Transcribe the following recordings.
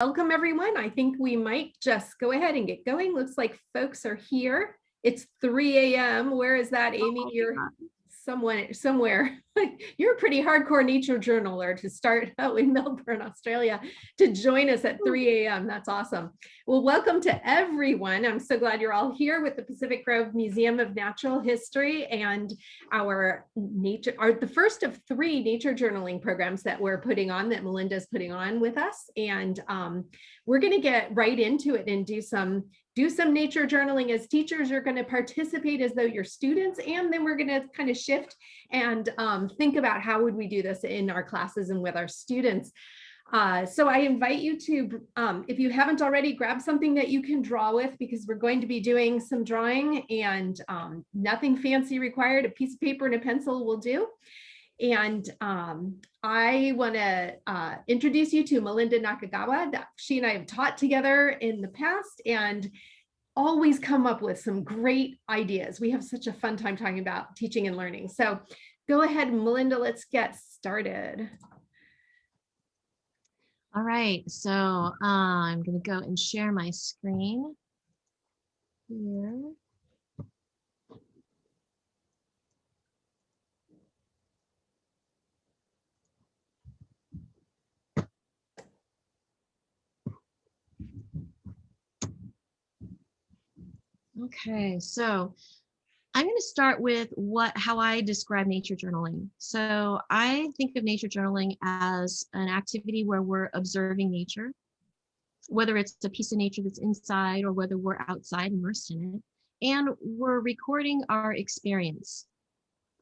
Welcome, everyone. I think we might just go ahead and get going. Looks like folks are here. It's 3 a.m. Where is that, Amy? You're somewhere. You're a pretty hardcore nature journaler to start out in Melbourne, Australia, to join us at 3 a.m. That's awesome. Well, welcome to everyone. I'm so glad you're all here with the Pacific Grove Museum of Natural History and the first of 3 nature journaling programs that we're putting on, that Melinda's putting on with us. And we're going to get right into it and do some nature journaling. As teachers, you're going to participate as though you're students, and then we're going to kind of shift and think about how would we do this in our classes and with our students. So I invite you to, if you haven't already, grab something that you can draw with, because we're going to be doing some drawing, and nothing fancy required. A piece of paper and a pencil will do. And I want to introduce you to Melinda Nakagawa. She and I have taught together in the past and always come up with some great ideas. We have such a fun time talking about teaching and learning. So go ahead, Melinda, let's get started. All right, so I'm going to go and share my screen here. Okay, so I'm going to start with how I describe nature journaling. So I think of nature journaling as an activity where we're observing nature, whether it's a piece of nature that's inside or whether we're outside immersed in it, and we're recording our experience.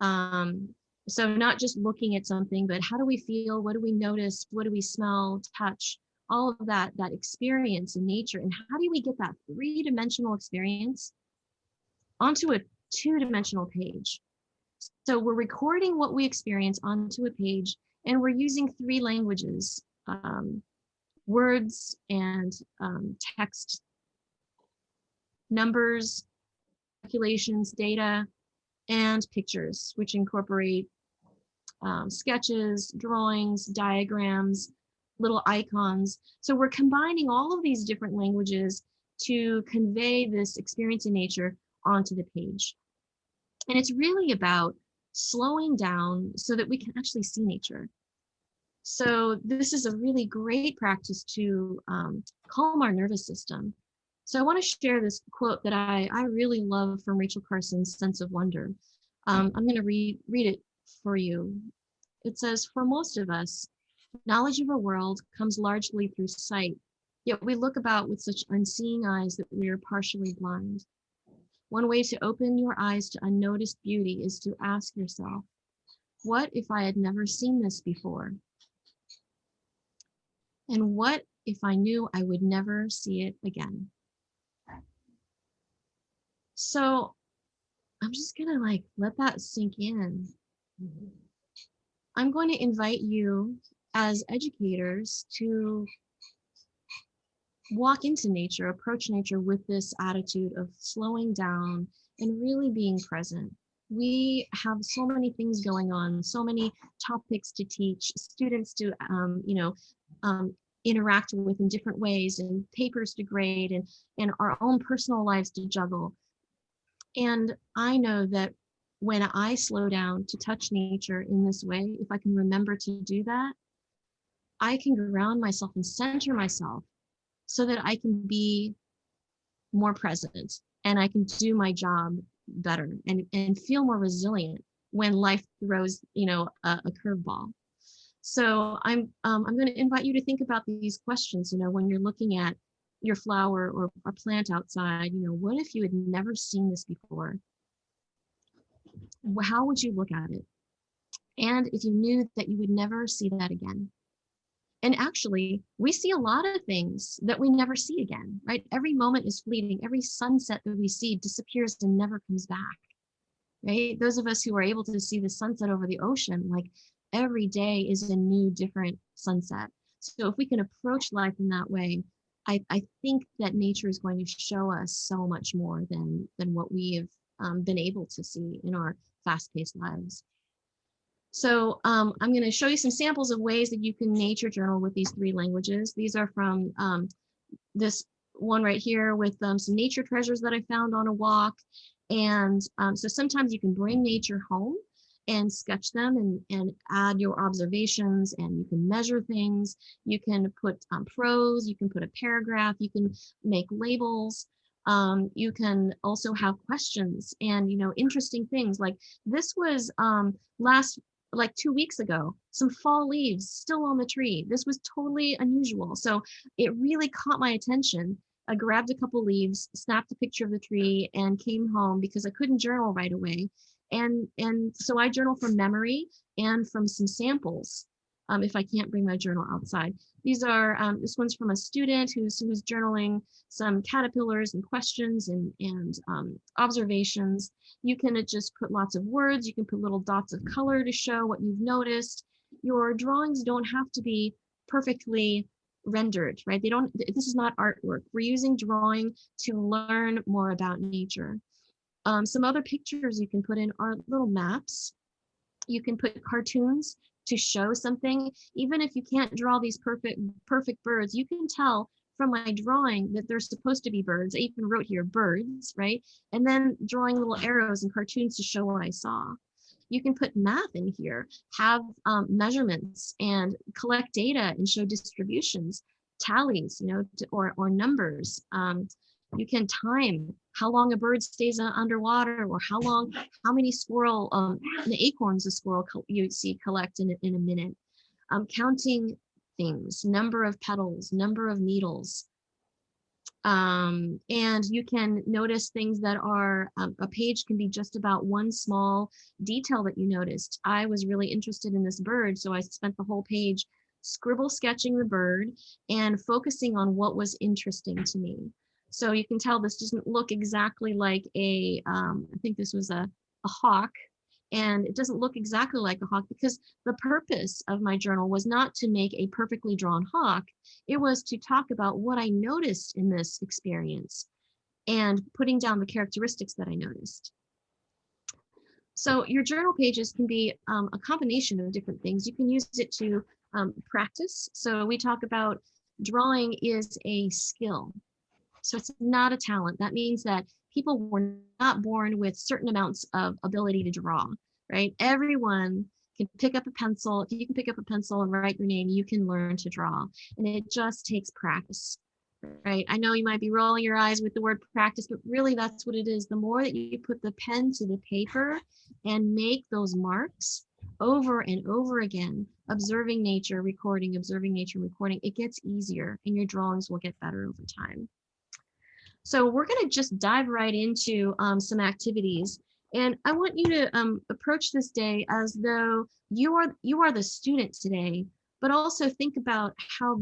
So not just looking at something, but how do we feel? What do we notice? What do we smell, touch? All of that experience in nature, and how do we get that 3-dimensional experience onto a 2-dimensional page? So we're recording what we experience onto a page, and we're using 3 languages, words and text, numbers, calculations, data, and pictures, which incorporate sketches, drawings, diagrams, little icons. So we're combining all of these different languages to convey this experience in nature onto the page. And it's really about slowing down so that we can actually see nature. So this is a really great practice to calm our nervous system. So I want to share this quote that I really love from Rachel Carson's Sense of Wonder. I'm going to read it for you. It says, "For most of us, knowledge of our world comes largely through sight, yet we look about with such unseeing eyes that we are partially blind. One way to open your eyes to unnoticed beauty is to ask yourself, what if I had never seen this before? And what if I knew I would never see it again?" So I'm just gonna let that sink in. I'm going to invite you as educators to walk into nature, approach nature with this attitude of slowing down and really being present. We have so many things going on, so many topics to teach, students to interact with in different ways, and papers to grade, and our own personal lives to juggle. And I know that when I slow down to touch nature in this way, if I can remember to do that, I can ground myself and center myself so that I can be more present and I can do my job better and feel more resilient when life throws, a curveball. So I'm going to invite you to think about these questions, when you're looking at your flower or a plant outside, what if you had never seen this before? How would you look at it? And if you knew that you would never see that again? And actually, we see a lot of things that we never see again, right? Every moment is fleeting. Every sunset that we see disappears and never comes back, right? Those of us who are able to see the sunset over the ocean, every day is a new, different sunset. So if we can approach life in that way, I think that nature is going to show us so much more than what we have been able to see in our fast-paced lives. So I'm going to show you some samples of ways that you can nature journal with these 3 languages. These are from this one right here with some nature treasures that I found on a walk. And so sometimes you can bring nature home and sketch them and add your observations, and you can measure things. You can put prose, you can put a paragraph, you can make labels. You can also have questions and, you know, interesting things. Like this was like 2 weeks ago, some fall leaves still on the tree. This was totally unusual. So it really caught my attention. I grabbed a couple leaves, snapped a picture of the tree, and came home because I couldn't journal right away. And so I journal from memory and from some samples if I can't bring my journal outside. These are, this one's from a student who's journaling some caterpillars and questions and observations. You can just put lots of words. You can put little dots of color to show what you've noticed. Your drawings don't have to be perfectly rendered, right? They don't, this is not artwork. We're using drawing to learn more about nature. Some other pictures you can put in are little maps. You can put cartoons to show something. Even if you can't draw these perfect birds, you can tell from my drawing that they're supposed to be birds. I even wrote here birds, right? And then drawing little arrows and cartoons to show what I saw. You can put math in here, have measurements and collect data and show distributions, tallies, you know, or numbers. You can time how long a bird stays underwater, or how many acorns a squirrel you see collect in a minute. Counting things, number of petals, number of needles. And you can notice things that are, a page can be just about one small detail that you noticed. I was really interested in this bird, so I spent the whole page scribble sketching the bird and focusing on what was interesting to me. So you can tell this doesn't look exactly like I think this was a hawk, and it doesn't look exactly like a hawk because the purpose of my journal was not to make a perfectly drawn hawk. It was to talk about what I noticed in this experience and putting down the characteristics that I noticed. So your journal pages can be a combination of different things. You can use it to practice. So we talk about drawing is a skill. So it's not a talent. That means that people were not born with certain amounts of ability to draw, right? Everyone can pick up a pencil. If you can pick up a pencil and write your name, you can learn to draw. And it just takes practice, right? I know you might be rolling your eyes with the word practice, but really that's what it is. The more that you put the pen to the paper and make those marks over and over again, observing nature, recording, it gets easier and your drawings will get better over time. So we're going to just dive right into some activities. And I want you to approach this day as though you are the student today, but also think about how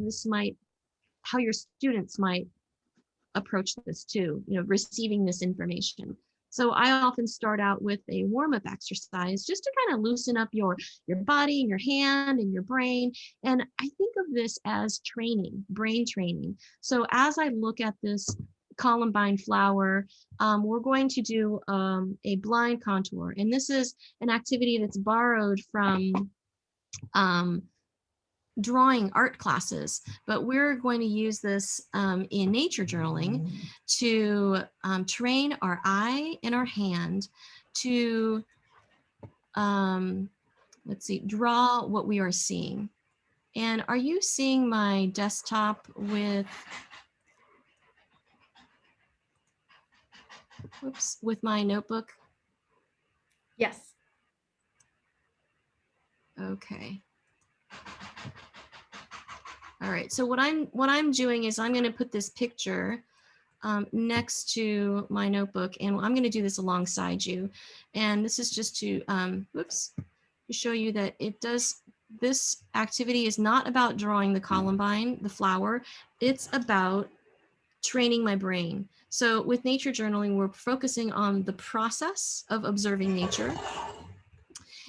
your students might approach this too, you know, receiving this information. So I often start out with a warm-up exercise just to kind of loosen up your body and your hand and your brain. And I think of this as training, brain training. So as I look at this columbine flower, we're going to do a blind contour, and this is an activity that's borrowed from drawing art classes, but we're going to use this in nature journaling to train our eye and our hand to let's see, draw what we are seeing. And are you seeing my desktop with my notebook? Yes. Okay. All right, so what I'm doing is I'm going to put this picture next to my notebook, and I'm going to do this alongside you. And this is just to show you that this activity is not about drawing the columbine, the flower. It's about training my brain. So with nature journaling, we're focusing on the process of observing nature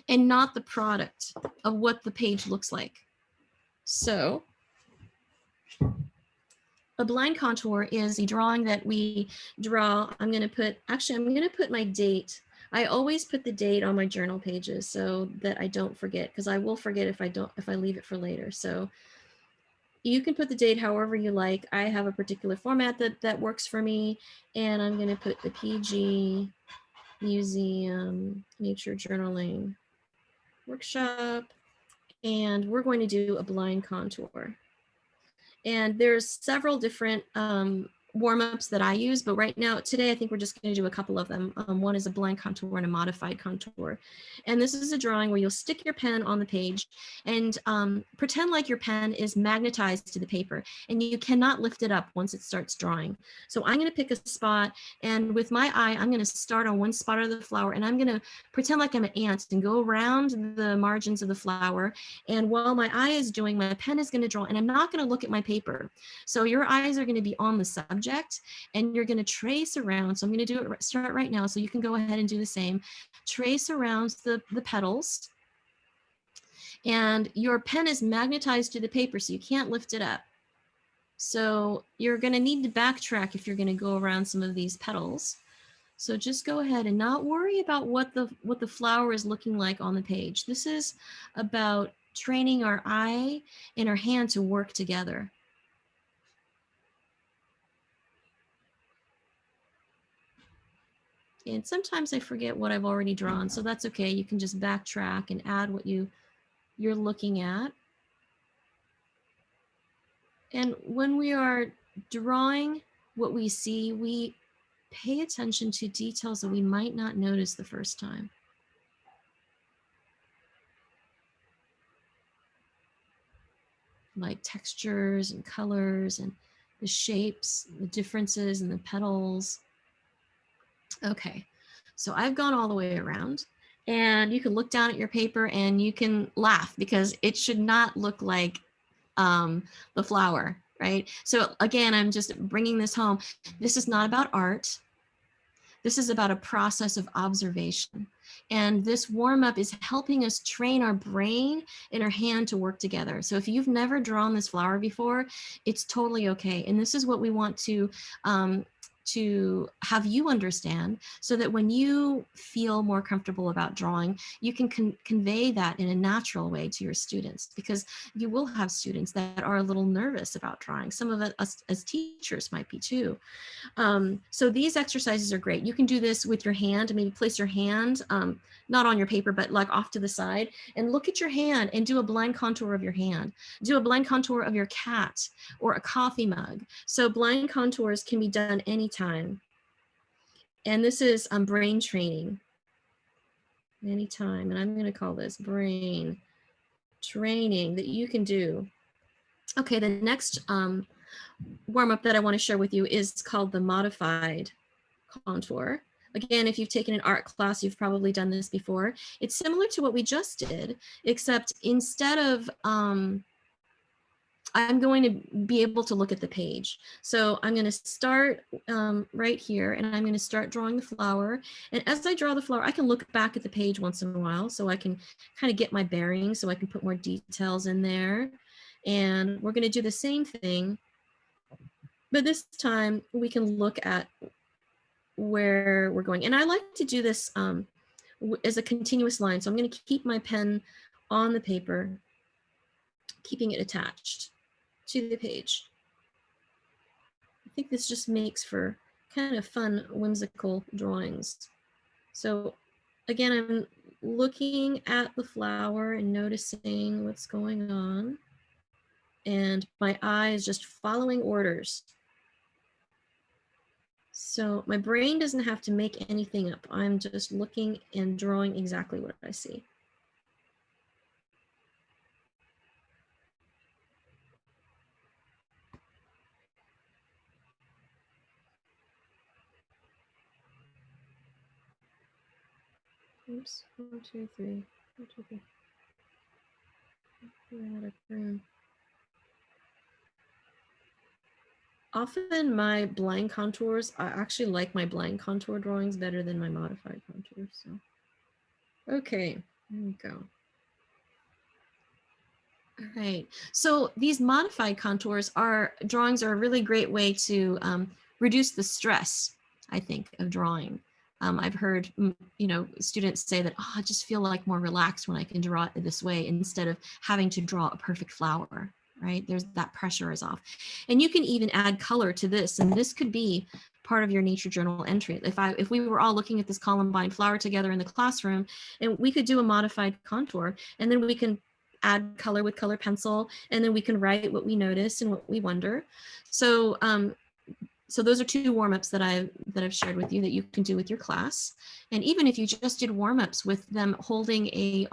and not the product of what the page looks like. So a blind contour is a drawing that we draw. I'm going to put my date. I always put the date on my journal pages so that I don't forget, because I will forget if I leave it for later. So you can put the date however you like. I have a particular format that works for me, and I'm going to put the PG Museum Nature Journaling Workshop, and we're going to do a blind contour. And there's several different warm-ups that I use, but right now, today, I think we're just going to do a couple of them. One is a blind contour and a modified contour. And this is a drawing where you'll stick your pen on the page and pretend like your pen is magnetized to the paper, and you cannot lift it up once it starts drawing. So I'm going to pick a spot, and with my eye, I'm going to start on one spot of the flower, and I'm going to pretend like I'm an ant and go around the margins of the flower. And while my eye is doing, my pen is going to draw, and I'm not going to look at my paper. So your eyes are going to be on the subject, and you're going to trace around. So I'm going to do it, start right now. So you can go ahead and do the same. Trace around the petals, and your pen is magnetized to the paper, so you can't lift it up. So you're going to need to backtrack if you're going to go around some of these petals. So just go ahead and not worry about what the flower is looking like on the page. This is about training our eye and our hand to work together. And sometimes I forget what I've already drawn, so that's okay. You can just backtrack and add what you're looking at. And when we are drawing what we see, we pay attention to details that we might not notice the first time. Like textures and colors and the shapes, the differences in the petals. Okay, so I've gone all the way around, and you can look down at your paper and you can laugh because it should not look like the flower, right? So again, I'm just bringing this home. This is not about art. This is about a process of observation. And this warm-up is helping us train our brain and our hand to work together. So if you've never drawn this flower before, it's totally okay. And this is what we want to have you understand, so that when you feel more comfortable about drawing, you can convey that in a natural way to your students, because you will have students that are a little nervous about drawing. Some of us as teachers might be too. So these exercises are great. You can do this with your hand. Maybe place your hand, not on your paper, but like off to the side, and look at your hand and do a blind contour of your hand. Do a blind contour of your cat or a coffee mug. So blind contours can be done anytime. And this is brain training. Anytime. And I'm going to call this brain training that you can do. Okay, the next warm-up that I want to share with you is called the modified contour. Again, if you've taken an art class, you've probably done this before. It's similar to what we just did, except instead of, I'm going to be able to look at the page. So I'm going to start right here, and I'm going to start drawing the flower. And as I draw the flower, I can look back at the page once in a while, so I can kind of get my bearings, so I can put more details in there. And we're going to do the same thing, but this time we can look at where we're going. And I like to do this as a continuous line. So I'm going to keep my pen on the paper, keeping it attached to the page. I think this just makes for kind of fun, whimsical drawings. So again, I'm looking at the flower and noticing what's going on. And my eye is just following orders. So my brain doesn't have to make anything up. I'm just looking and drawing exactly what I see. Oops, 1, 2, 3, 1, 2, 3. Often my blind contours, I actually like my blind contour drawings better than my modified contours. So, okay, there we go. All right, so these modified contours drawings are a really great way to reduce the stress, I think, of drawing. I've heard, students say that, oh, I just feel like more relaxed when I can draw it this way instead of having to draw a perfect flower, right? There's that pressure is off. And you can even add color to this. And this could be part of your nature journal entry. If we were all looking at this columbine flower together in the classroom, and we could do a modified contour, and then we can add color with color pencil, and then we can write what we notice and what we wonder. So so those are 2 warm-ups that I've shared with you that you can do with your class. And even if you just did warm-ups with them holding a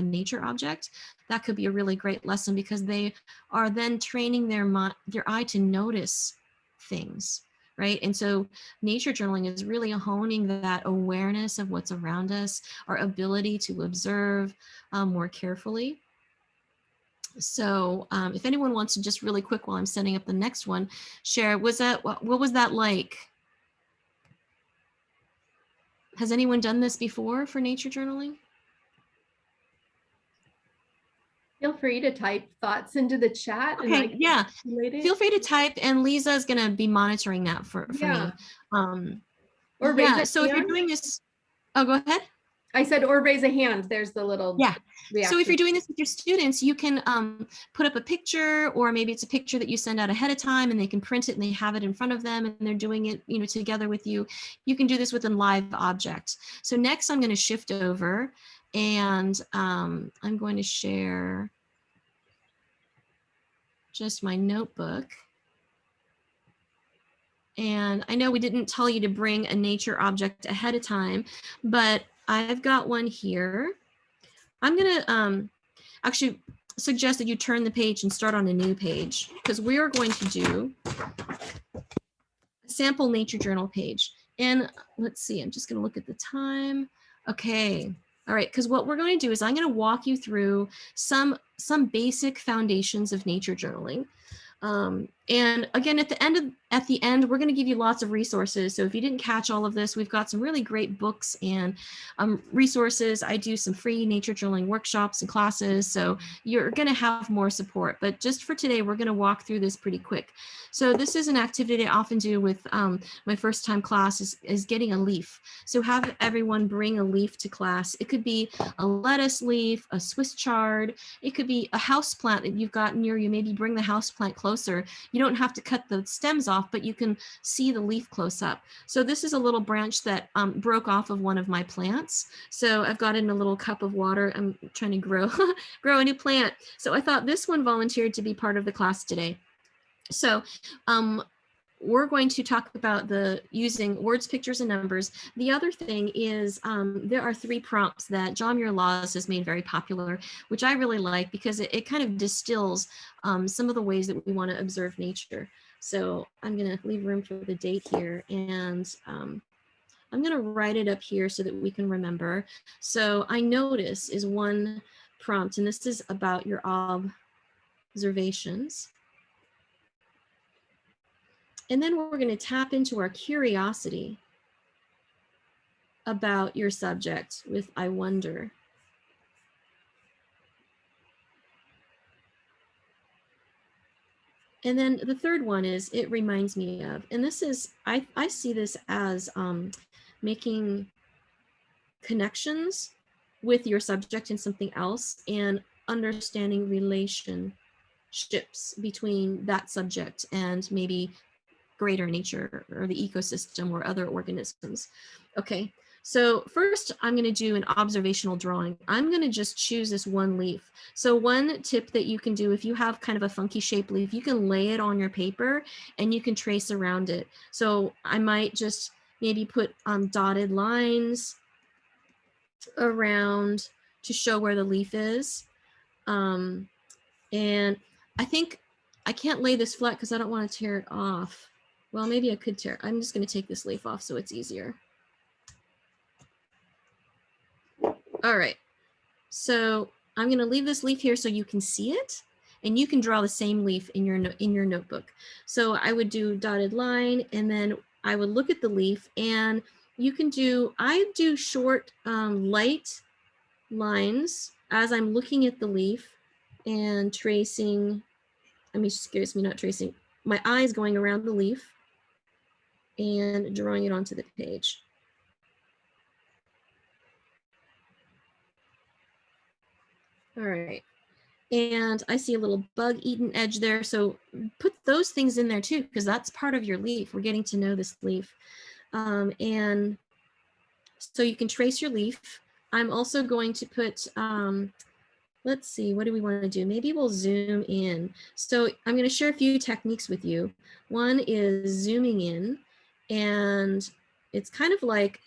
nature object, that could be a really great lesson, because they are then training their eye to notice things, right? And so nature journaling is really honing that awareness of what's around us, our ability to observe more carefully. So if anyone wants to just really quick while I'm setting up the next one, share, what was that like? Has anyone done this before for nature journaling? Feel free to type thoughts into the chat. Okay, yeah, feel free to type, and Lisa is going to be monitoring that for me. Or yeah, so if you're doing this, oh, go ahead. I said, or raise a hand. There's the little reaction. So if you're doing this with your students, you can put up a picture, or maybe it's a picture that you send out ahead of time and they can print it and they have it in front of them and they're doing it, together with you. You can do this with a live object. So next I'm going to shift over, and I'm going to share just my notebook. And I know we didn't tell you to bring a nature object ahead of time, but I've got one here. I'm going to actually suggest that you turn the page and start on a new page, because we are going to do a sample nature journal page. And let's see, I'm just going to look at the time. Okay. All right. Because what we're going to do is I'm going to walk you through some basic foundations of nature journaling. And again, at the end, we're going to give you lots of resources. So if you didn't catch all of this, we've got some really great books and resources. I do some free nature journaling workshops and classes, so you're going to have more support. But just for today, we're going to walk through this pretty quick. So this is an activity I often do with my first time class is getting a leaf. So have everyone bring a leaf to class. It could be a lettuce leaf, a Swiss chard. It could be a house plant that you've got near you. Maybe bring the house plant closer. You don't have to cut the stems off, but you can see the leaf close up. So this is a little branch that broke off of one of my plants. So I've got it in a little cup of water. I'm trying to grow a new plant. So I thought this one volunteered to be part of the class today. So we're going to talk about using words, pictures, and numbers. The other thing is there are 3 prompts that John Muir Laws has made very popular, which I really like, because it kind of distills some of the ways that we want to observe nature. So I'm going to leave room for the date here, and I'm going to write it up here so that we can remember. So I notice is one prompt, and this is about your observations. And then we're going to tap into our curiosity about your subject with I wonder. And then the third one is it reminds me of, and this is, I see this as making connections with your subject and something else, and understanding relationships between that subject and maybe greater nature or the ecosystem or other organisms. Okay, so first I'm going to do an observational drawing. I'm going to just choose this one leaf. So one tip that you can do, if you have kind of a funky shaped leaf, you can lay it on your paper and you can trace around it. So I might just maybe put dotted lines around to show where the leaf is. And I think I can't lay this flat because I don't want to tear it off. Well, maybe I could tear. I'm just going to take this leaf off so it's easier. All right. So I'm going to leave this leaf here so you can see it, and you can draw the same leaf in your notebook. So I would do dotted line, and then I would look at the leaf, and you can do, I do short light lines as I'm looking at the leaf and tracing, excuse me, not tracing, my eyes going around the leaf and drawing it onto the page. All right. And I see a little bug-eaten edge there. So put those things in there too, because that's part of your leaf. We're getting to know this leaf. And so you can trace your leaf. I'm also going to put, let's see, what do we want to do? Maybe we'll zoom in. So I'm going to share a few techniques with you. One is zooming in, and it's kind of like,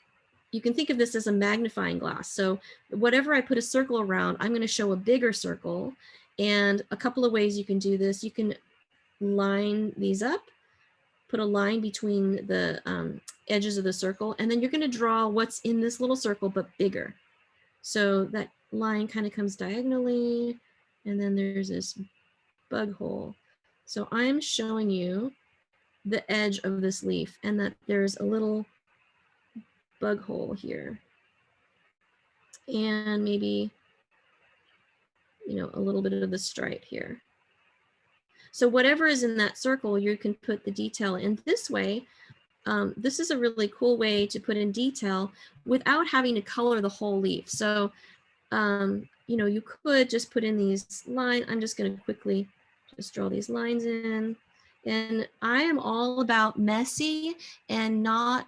you can think of this as a magnifying glass. So whatever I put a circle around, I'm going to show a bigger circle. And a couple of ways you can do this. You can line these up, put a line between the edges of the circle, and then you're going to draw what's in this little circle, but bigger. So that line kind of comes diagonally, and then there's this bug hole. So I'm showing you the edge of this leaf, and that there's a little bug hole here. And maybe, you know, a little bit of the stripe here. So whatever is in that circle, you can put the detail in this way. This is a really cool way to put in detail without having to color the whole leaf. So, you know, you could just put in these lines. I'm just going to quickly just draw these lines in. And I am all about messy and not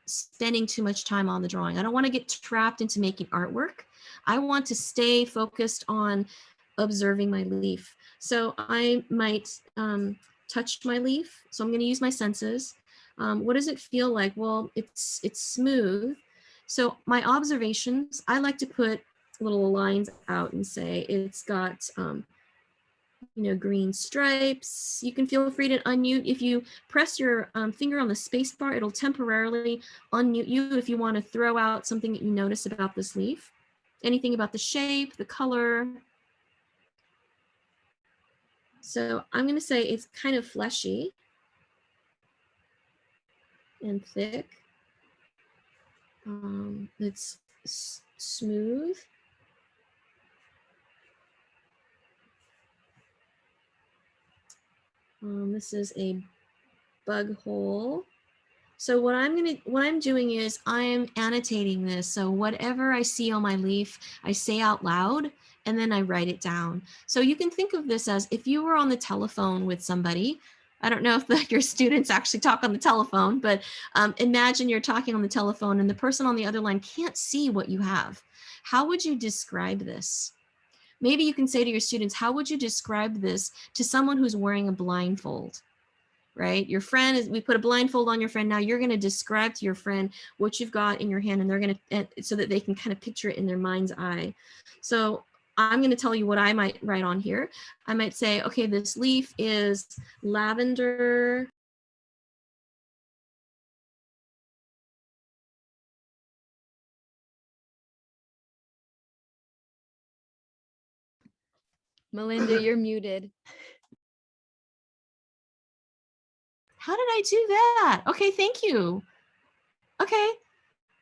spending too much time on the drawing. I don't want to get trapped into making artwork. I want to stay focused on observing my leaf. So I might touch my leaf. So I'm going to use my senses. What does it feel like? Well, it's smooth. So my observations, I like to put little lines out and say it's got you know, green stripes. You can feel free to unmute. If you press your finger on the space bar, it'll temporarily unmute you if you want to throw out something that you notice about this leaf. Anything about the shape, the color. So I'm going to say it's kind of fleshy and thick. It's smooth. This is a bug hole. So what I'm doing is I'm annotating this. So whatever I see on my leaf, I say out loud and then I write it down. So you can think of this as if you were on the telephone with somebody. I don't know if your students actually talk on the telephone, but imagine you're talking on the telephone and the person on the other line can't see what you have. How would you describe this? Maybe you can say to your students, how would you describe this to someone who's wearing a blindfold? Right? Your friend is, we put a blindfold on your friend. Now you're going to describe to your friend what you've got in your hand, and they're going to, so that they can kind of picture it in their mind's eye. So I'm going to tell you what I might write on here. I might say, okay, this leaf is lavender. Melinda, you're muted. How did I do that? Okay, thank you. Okay.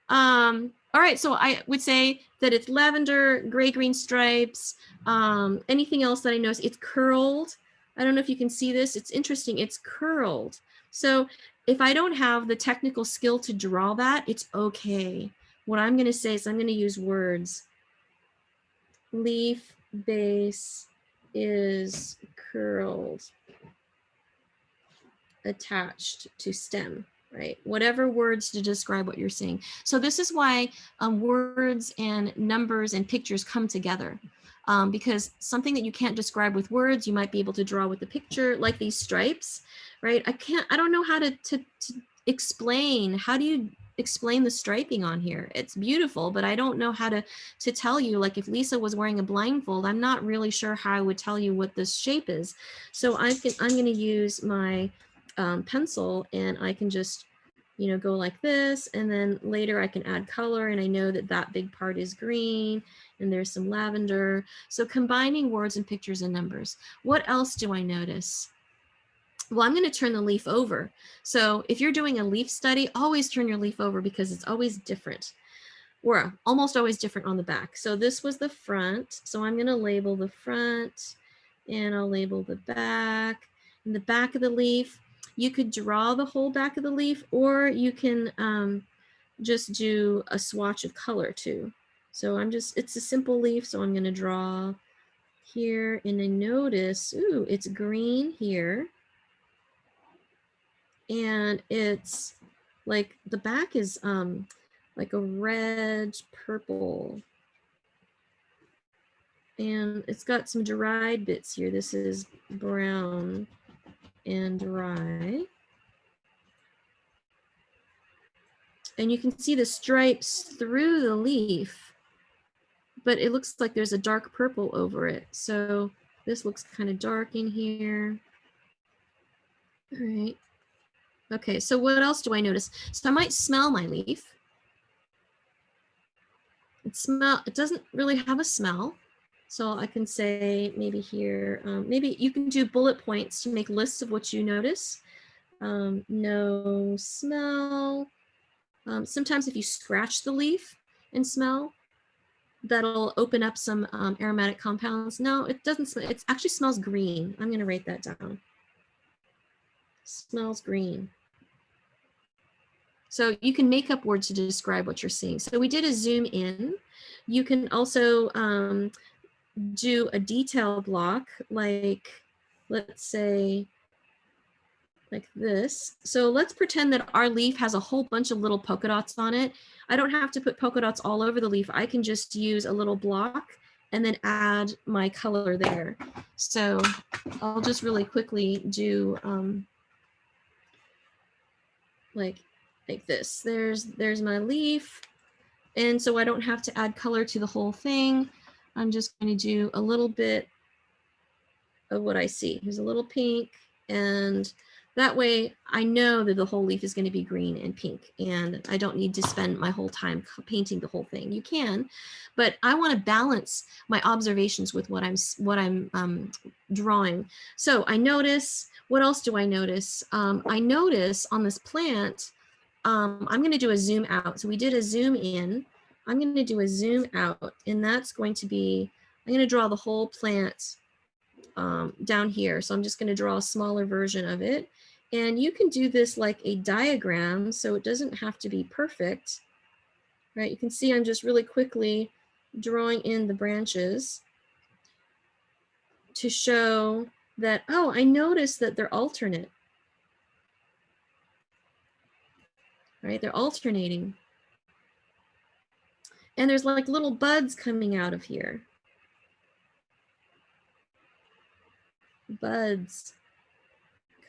All right, so I would say that it's lavender, gray-green stripes. Anything else that I notice? It's curled. I don't know if you can see this. It's interesting. It's curled. So if I don't have the technical skill to draw that, it's okay. What I'm going to say is I'm going to use words. Leaf base is curled, attached to stem. Right? Whatever words to describe what you're seeing. So this is why words and numbers and pictures come together. Because something that you can't describe with words, you might be able to draw with the picture, like these stripes, right? I don't know how to explain. How do you explain the striping on here? It's beautiful, but I don't know how to tell you, like if Lisa was wearing a blindfold, I'm not really sure how I would tell you what this shape is. So I'm going to use my pencil, and I can just, you know, go like this, and then later I can add color, and I know that that big part is green and there's some lavender. So combining words and pictures and numbers. What else do I notice? Well, I'm going to turn the leaf over. So if you're doing a leaf study, always turn your leaf over because it's always different, or almost always different on the back. So this was the front. So I'm going to label the front, and I'll label the back. In the back of the leaf, you could draw the whole back of the leaf, or you can just do a swatch of color too. So it's a simple leaf, so I'm going to draw here, and I notice, ooh, it's green here. And it's like the back is like a red purple. And it's got some dried bits here. This is brown and dry. And you can see the stripes through the leaf, but it looks like there's a dark purple over it. So this looks kind of dark in here. All right. Okay, so what else do I notice? So I might smell my leaf. It doesn't really have a smell. So I can say maybe here, maybe you can do bullet points to make lists of what you notice. No smell. Sometimes if you scratch the leaf and smell, that'll open up some aromatic compounds. No, it doesn't smell. It actually smells green. I'm gonna write that down. Smells green. So you can make up words to describe what you're seeing. So we did a zoom in. You can also do a detail block, like, let's say, like this. So let's pretend that our leaf has a whole bunch of little polka dots on it. I don't have to put polka dots all over the leaf. I can just use a little block and then add my color there. So I'll just really quickly do like this. There's my leaf. And so I don't have to add color to the whole thing. I'm just going to do a little bit of what I see. Here's a little pink, and that way I know that the whole leaf is going to be green and pink, and I don't need to spend my whole time painting the whole thing. You can, but I want to balance my observations with what I'm drawing. So I notice, what else do I notice? I notice on this plant, I'm going to do a zoom out. So we did a zoom in. I'm going to do a zoom out, and that's going to be, I'm going to draw the whole plant down here. So I'm just going to draw a smaller version of it. And you can do this like a diagram, so it doesn't have to be perfect, right? You can see I'm just really quickly drawing in the branches to show that, oh, I noticed that they're alternate, right? They're alternating. And there's like little buds coming out of here. Buds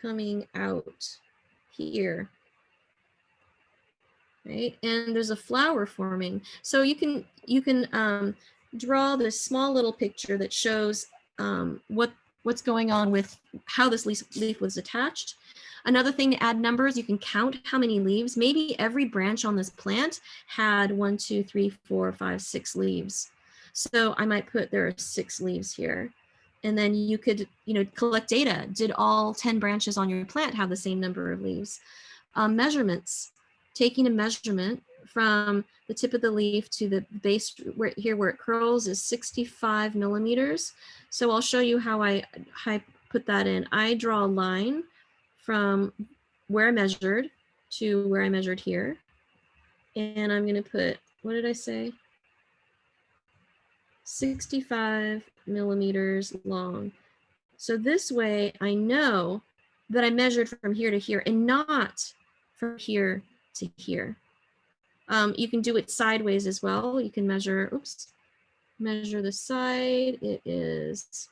coming out here, right? And there's a flower forming. So you can draw this small little picture that shows what's going on with how this leaf was attached. Another thing to add numbers, you can count how many leaves. Maybe every branch on this plant had 1, 2, 3, 4, 5, 6 leaves. So I might put there are 6 leaves here. And then you could, collect data. Did all 10 branches on your plant have the same number of leaves? Measurements, taking a measurement from the tip of the leaf to the base where it curls is 65 millimeters. So I'll show you how I put that in. I draw a line from where I measured to where I measured here. And I'm going to put, what did I say? 65 millimeters long. So this way I know that I measured from here to here and not from here to here. You can do it sideways as well. You can measure, measure the side. It is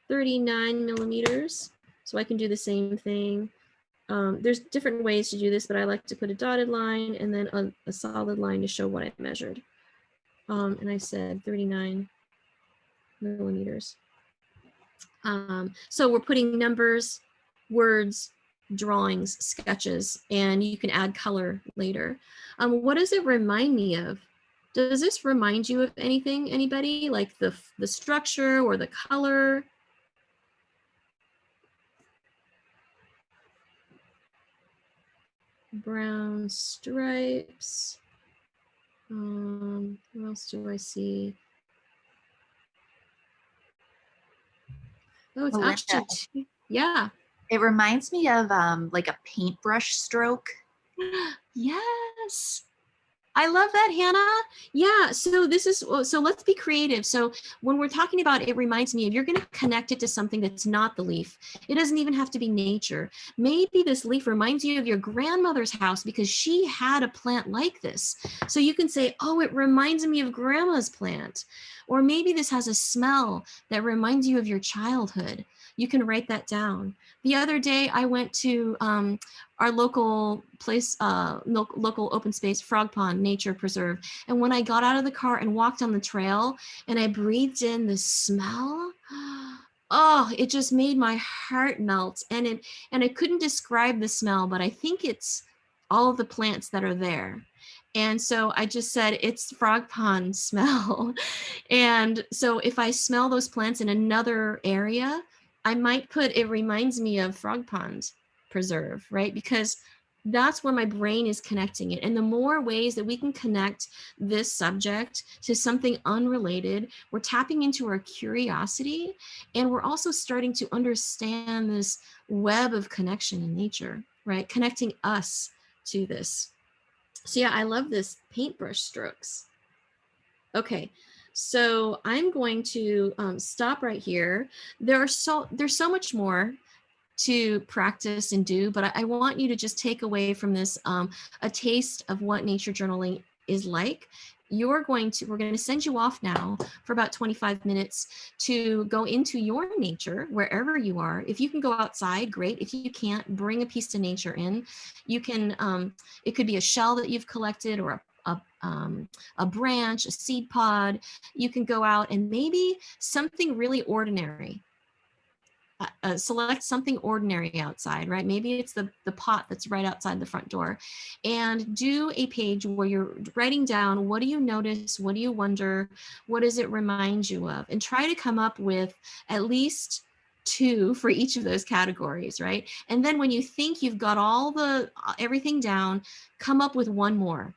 39 millimeters. So I can do the same thing. There's different ways to do this, but I like to put a dotted line and then a solid line to show what I measured. And I said 39 millimeters. So we're putting numbers, words, drawings, sketches, and you can add color later. What does it remind me of? Does this remind you of anything, anybody? Like the structure or the color? Brown stripes. What else do I see? Oh, it's Melinda, actually, yeah. It reminds me of like a paintbrush stroke. Yes. I love that, Hannah. Yeah, so so let's be creative. So when we're talking about it reminds me of, you're going to connect it to something that's not the leaf. It doesn't even have to be nature. Maybe this leaf reminds you of your grandmother's house because she had a plant like this. So you can say, oh, it reminds me of grandma's plant. Or maybe this has a smell that reminds you of your childhood. You can write that down. The other day I went to our local place, local open space, Frog Pond Nature Preserve. And when I got out of the car and walked on the trail and I breathed in the smell, oh, it just made my heart melt. And I couldn't describe the smell, but I think it's all of the plants that are there. And so I just said, it's Frog Pond smell. And so if I smell those plants in another area, I might put, it reminds me of Frog Pond Preserve, right? Because that's where my brain is connecting it. And the more ways that we can connect this subject to something unrelated, we're tapping into our curiosity, and we're also starting to understand this web of connection in nature, right? Connecting us to this. So yeah, I love this paintbrush strokes. Okay, so I'm going to stop right here. There's so much more to practice and do, but I want you to just take away from this a taste of what nature journaling is like. We're going to send you off now for about 25 minutes to go into your nature wherever you are. If you can go outside, great. If you can't, bring a piece of nature in. You can, it could be a shell that you've collected, or a branch, a seed pod. You can go out and maybe something really ordinary. Select something ordinary outside, right? Maybe it's the pot that's right outside the front door, and do a page where you're writing down, what do you notice? What do you wonder? What does it remind you of? And try to come up with at least 2 for each of those categories, right? And then when you think you've got everything down, come up with one more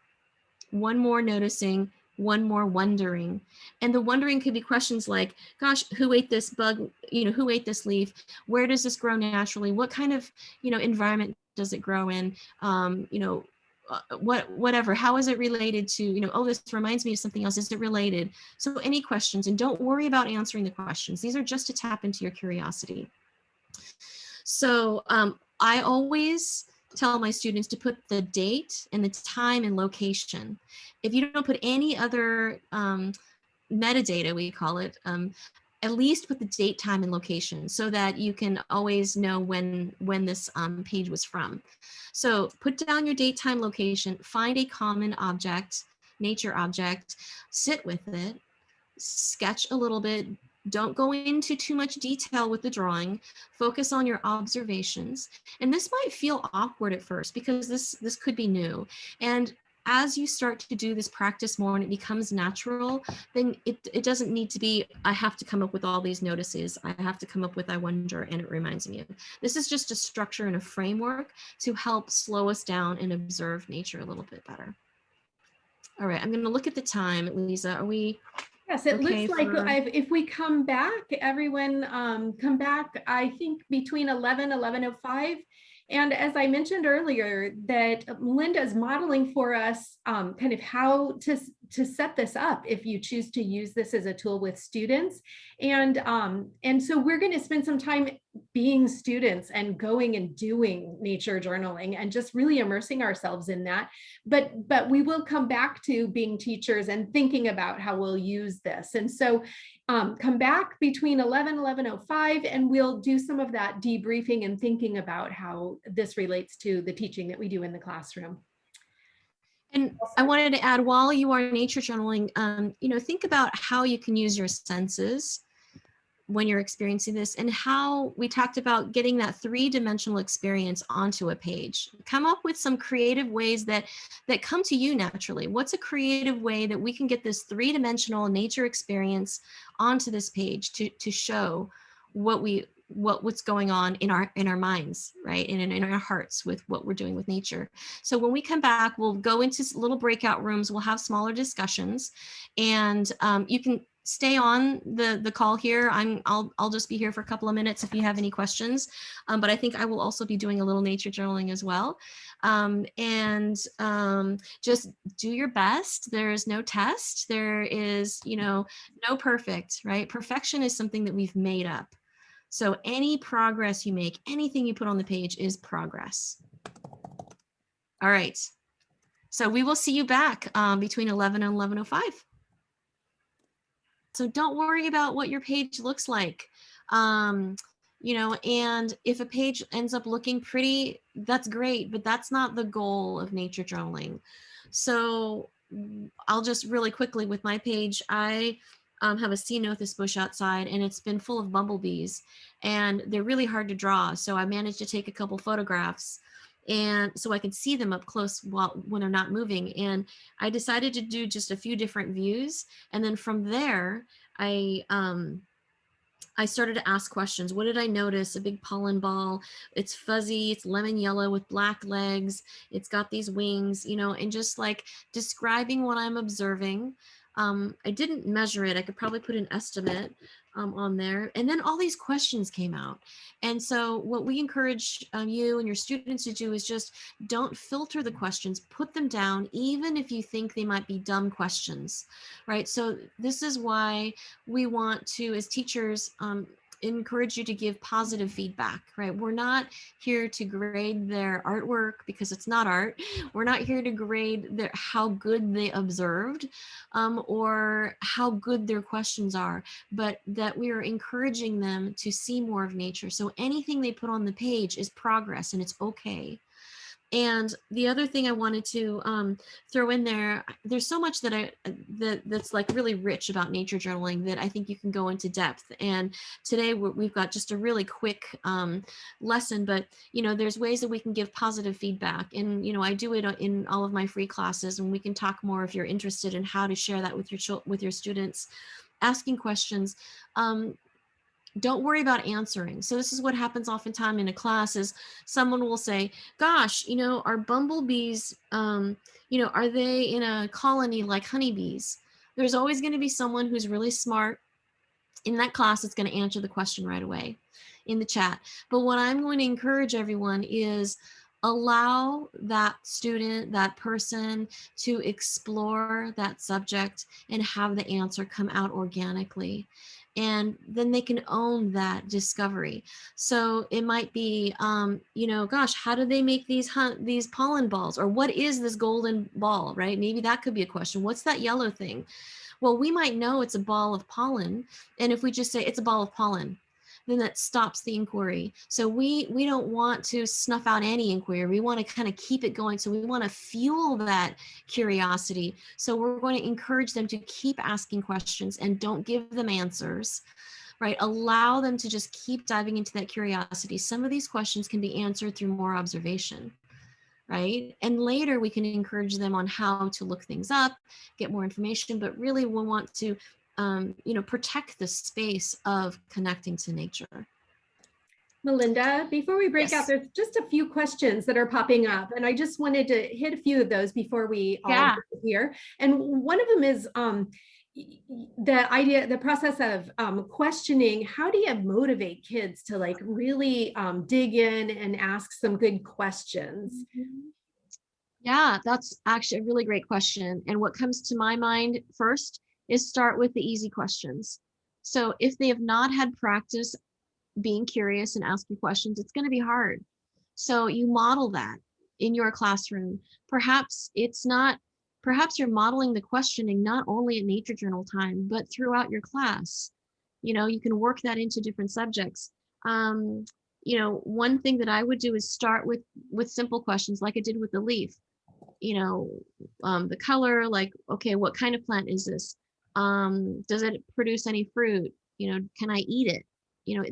noticing, one more wondering. And the wondering could be questions like, gosh, who ate this bug? Who ate this leaf? Where does this grow naturally? What kind of, environment does it grow in? Whatever, how is it related to, oh, this reminds me of something else. Is it related? So any questions, and don't worry about answering the questions. These are just to tap into your curiosity. So I always tell my students to put the date and the time and location. If you don't put any other metadata, we call it, at least put the date, time, and location so that you can always know when this page was from. So put down your date, time, location, find a common object, nature object, sit with it, sketch a little bit. Don't go into too much detail with the drawing. Focus on your observations. And this might feel awkward at first because this could be new. And as you start to do this practice more and it becomes natural, then it doesn't need to be, I have to come up with all these notices. I have to come up with, I wonder, and it reminds me of. This is just a structure and a framework to help slow us down and observe nature a little bit better. All right, I'm going to look at the time. Lisa, are we? Yes, it looks like if we come back, everyone come back, I think between 11:05. And as I mentioned earlier, that Melinda is modeling for us kind of how to set this up if you choose to use this as a tool with students. And so we're going to spend some time being students and going and doing nature journaling and just really immersing ourselves in that. But we will come back to being teachers and thinking about how we'll use this. And so come back between 11:05, and we'll do some of that debriefing and thinking about how this relates to the teaching that we do in the classroom. And I wanted to add, while you are nature journaling, think about how you can use your senses when you're experiencing this, and how we talked about getting that 3-dimensional experience onto a page. Come up with some creative ways that come to you naturally. What's a creative way that we can get this 3-dimensional nature experience onto this page to show what's going on in our minds, right? And in our hearts with what we're doing with nature. So when we come back, we'll go into little breakout rooms. We'll have smaller discussions, and you can stay on the call here. I'll just be here for a couple of minutes if you have any questions. But I think I will also be doing a little nature journaling as well. Just do your best. There is no test. There is, no perfect, right? Perfection is something that we've made up. So any progress you make, anything you put on the page is progress. All right. So we will see you back between 11 and 11:05. So don't worry about what your page looks like. And if a page ends up looking pretty, that's great, but that's not the goal of nature journaling. So I'll just really quickly with my page, I have a ceanothus bush outside and it's been full of bumblebees and they're really hard to draw. So I managed to take a couple photographs and so I can see them up close when they're not moving. And I decided to do just a few different views. And then from there, I started to ask questions. What did I notice? A big pollen ball. It's fuzzy. It's lemon yellow with black legs. It's got these wings, and just like describing what I'm observing. I didn't measure it. I could probably put an estimate on there. And then all these questions came out. And so what we encourage you and your students to do is just don't filter the questions, put them down, even if you think they might be dumb questions, right? So this is why we want to, as teachers, encourage you to give positive feedback, right? We're not here to grade their artwork because it's not art. We're not here to grade how good they observed or how good their questions are, but that we are encouraging them to see more of nature. So anything they put on the page is progress and it's okay. And the other thing I wanted to throw in there, there's so much that's like really rich about nature journaling that I think you can go into depth. And today we've got just a really quick lesson, but there's ways that we can give positive feedback. And I do it in all of my free classes, and we can talk more if you're interested in how to share that with your students, asking questions. Don't worry about answering. So this is what happens oftentimes in a class is someone will say, gosh, are bumblebees, are they in a colony like honeybees? There's always going to be someone who's really smart in that class that's going to answer the question right away in the chat. But what I'm going to encourage everyone is allow that student, that person to explore that subject and have the answer come out organically. And then they can own that discovery. So it might be, gosh, how do they make these pollen balls? Or what is this golden ball, right? Maybe that could be a question. What's that yellow thing? Well, we might know it's a ball of pollen. And if we just say it's a ball of pollen, then that stops the inquiry. So we don't want to snuff out any inquiry. We want to kind of keep it going. So we want to fuel that curiosity. So we're going to encourage them to keep asking questions and don't give them answers, right? Allow them to just keep diving into that curiosity. Some of these questions can be answered through more observation, right? And later we can encourage them on how to look things up, get more information, but really we want to protect the space of connecting to nature. Melinda, before we break out, Yes. there's just a few questions that are popping up, and I just wanted to hit a few of those before we all here. And one of them is the process of questioning. How do you motivate kids to like really dig in and ask some good questions? Yeah, that's actually a really great question. And what comes to my mind first is start with the easy questions. So if they have not had practice being curious and asking questions, it's going to be hard. So you model that in your classroom. Perhaps you're modeling the questioning not only at nature journal time, but throughout your class. You can work that into different subjects. One thing that I would do is start with simple questions like I did with the leaf. The color, like, okay, what kind of plant is this? Does it produce any fruit? Can I eat it?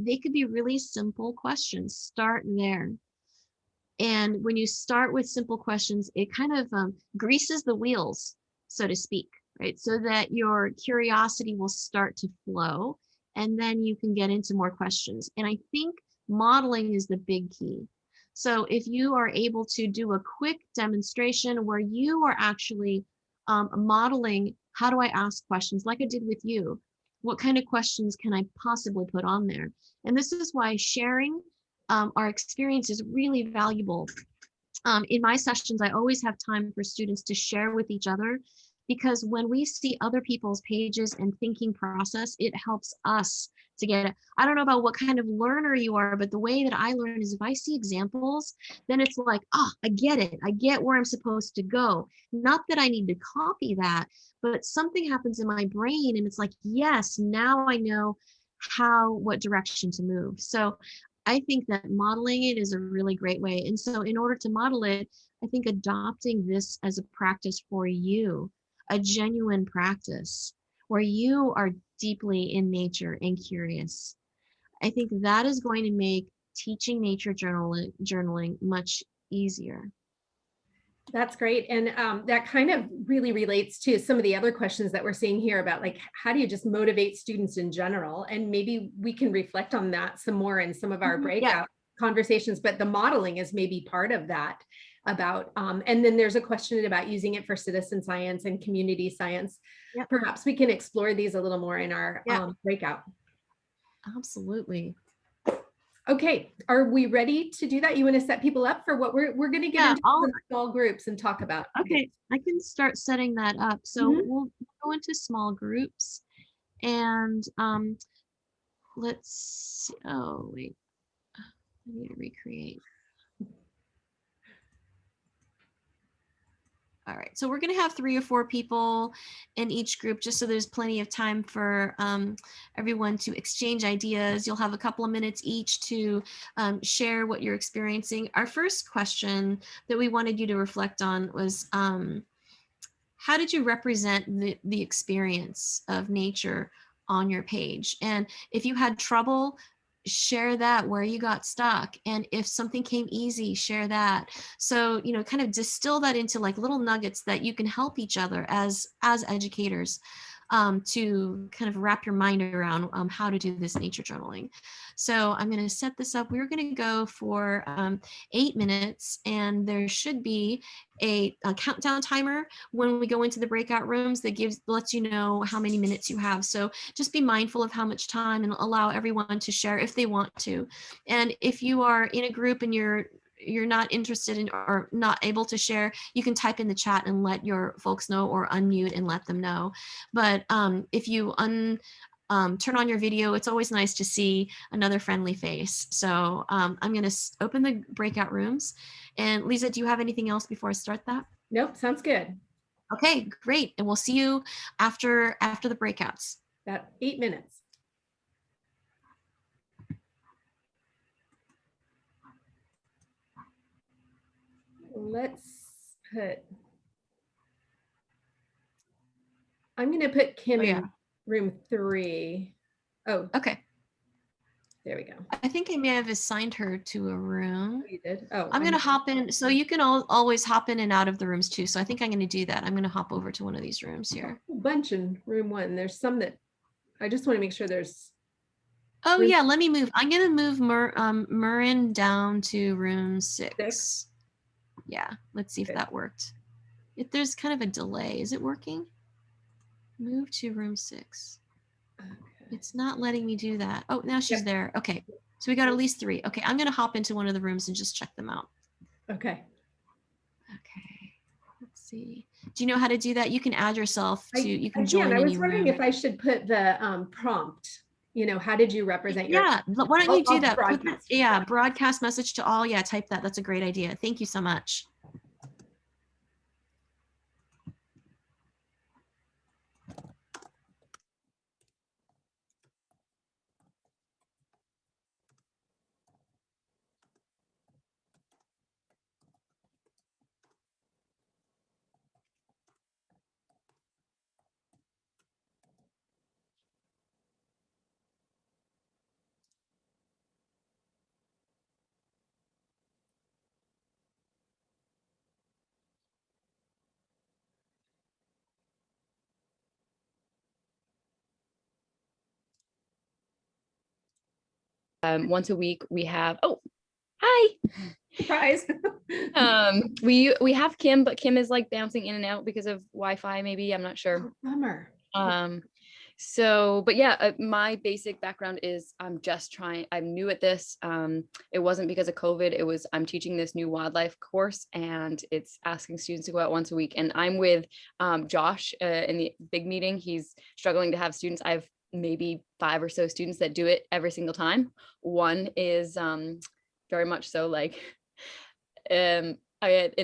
They could be really simple questions. Start there. And when you start with simple questions, it kind of greases the wheels, so to speak, right? So that your curiosity will start to flow, and then you can get into more questions. And I think modeling is the big key. So if you are able to do a quick demonstration where you are actually modeling, how do I ask questions like I did with you? what kind of questions can I possibly put on there? And this is why sharing our experience is really valuable. In my sessions, I always have time for students to share with each other, because when we see other people's pages and thinking process, it helps us to get it. I don't know about what kind of learner you are, but the way that I learn is if I see examples, then it's like, I get it. I get where I'm supposed to go. Not that I need to copy that, but something happens in my brain and it's like, yes, now I know what direction to move. So I think that modeling it is a really great way. And so in order to model it, I think adopting this as a practice for you, a genuine practice where you are deeply in nature and curious, I think that is going to make teaching nature journaling much easier. That's great. And that kind of really relates to some of the other questions that we're seeing here about, like, how do you just motivate students in general? And maybe we can reflect on that some more in some of our breakout conversations, but the modeling is maybe part of that about, and then there's a question about using it for citizen science and community science. Yep. Perhaps we can explore these a little more in our breakout. Absolutely. Okay, are we ready to do that? You want to set people up for what we're going to get into some small groups and talk about? Okay, I can start setting that up. So we'll go into small groups, and let's see. Oh wait, I need to recreate. All right, so we're going to have 3 or 4 people in each group, just so there's plenty of time for everyone to exchange ideas. You'll have a couple of minutes each to share what you're experiencing. Our first question that we wanted you to reflect on was, how did you represent the experience of nature on your page? And if you had trouble, share that, where you got stuck. And if something came easy, share that. So, kind of distill that into like little nuggets that you can help each other as educators to kind of wrap your mind around how to do this nature journaling. So I'm going to set this up. We're going to go for 8 minutes, and there should be a countdown timer when we go into the breakout rooms that lets you know how many minutes you have. So just be mindful of how much time and allow everyone to share if they want to. And if you are in a group and you're not interested in or not able to share, you can type in the chat and let your folks know, or unmute and let them know. But if you turn on your video, it's always nice to see another friendly face. So I'm going to open the breakout rooms. And Lisa, do you have anything else before I start that? Nope, sounds good. Okay, great. And we'll see you after the breakouts. About 8 minutes. Let's put, I'm going to put Kim in room 3. Oh, okay. There we go. I think I may have assigned her to a room. Oh, you did? Oh, I'm going to hop in. So you can always hop in and out of the rooms too. So I think I'm going to do that. I'm going to hop over to one of these rooms here. A bunch in room 1. There's some that I just want to make sure there's. Oh yeah, let me move. I'm going to move Marin down to room 6. Yeah, let's see if that worked. If there's kind of a delay, is it working? Move to room 6. Okay. It's not letting me do that. Oh, now she's there. Okay, so we got at least 3. Okay, I'm going to hop into one of the rooms and just check them out. Okay. Okay, let's see. Do you know how to do that? You can add yourself to, you can join. I was wondering if I should put the prompt, how did you represent your. Yeah, why don't you do that? Broadcast message to all. Yeah, type that. That's a great idea. Thank you so much. Once a week we have, hi. Surprise. We have Kim, but Kim is like bouncing in and out because of Wi-Fi, maybe, I'm not sure. Oh, bummer. So, but yeah, my basic background is I'm new at this. It wasn't because of COVID. It was, I'm teaching this new wildlife course and it's asking students to go out once a week. And I'm with Josh in the big meeting. He's struggling to have students. I have maybe 5 or so students that do it every single time. One is very much so like, in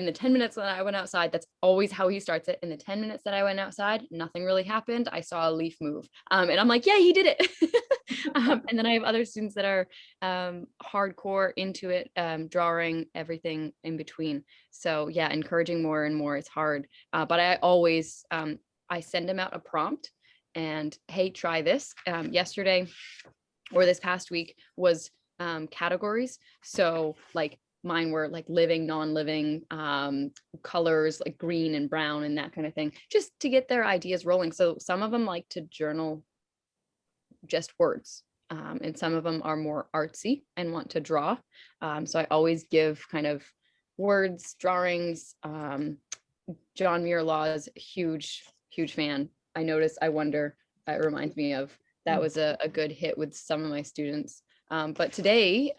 the 10 minutes that I went outside, that's always how he starts it. In the 10 minutes that I went outside, nothing really happened. I saw a leaf move. And I'm like, yeah, he did it. And then I have other students that are hardcore into it, drawing everything in between. So yeah, encouraging more and more. It's hard. But I always, I send them out a prompt and, hey, try this. Yesterday or this past week was categories. So like, mine were like living, non-living, colors like green and brown and that kind of thing, just to get their ideas rolling. So some of them like to journal just words, and some of them are more artsy and want to draw. So I always give kind of words, drawings. John Muir Law's huge fan. I wonder, it reminds me of, that was a good hit with some of my students. But today,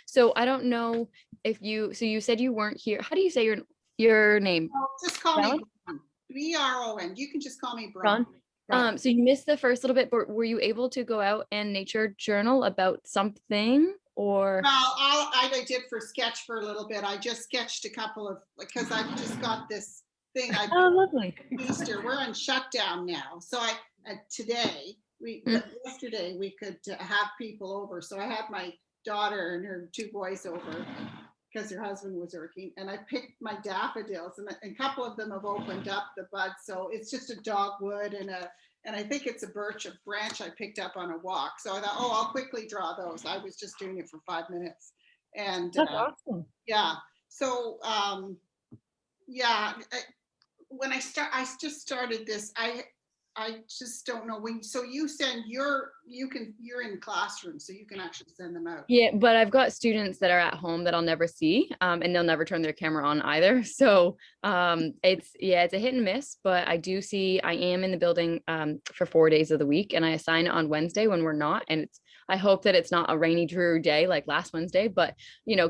so I don't know if so you said you weren't here. How do you say your name? Oh, just call Bron? me Bron. B-R-O-N. You can just call me Bron. Bron? So you missed the first little bit, but were you able to go out and nature journal about something or? Well, I did for sketch for a little bit. I just sketched a couple of, because I've just got this thing. Oh, lovely. Easter, we're on shutdown now. So today, yesterday we could have people over. So I had my daughter and her 2 boys over because her husband was working, and I picked my daffodils, and a couple of them have opened up the buds. So it's just a dogwood and I think it's a birch, a branch I picked up on a walk. So I thought, oh, I'll quickly draw those. I was just doing it for 5 minutes, and That's awesome. yeah. So yeah, when I just started this, I just don't know when. So you send you're in classroom, so you can actually send them out. Yeah, but I've got students that are at home that I'll never see, and they'll never turn their camera on either. So it's a hit and miss, but I am in the building for 4 days of the week, and I assign it on Wednesday when we're not. And I hope that it's not a rainy, dreary day like last Wednesday, but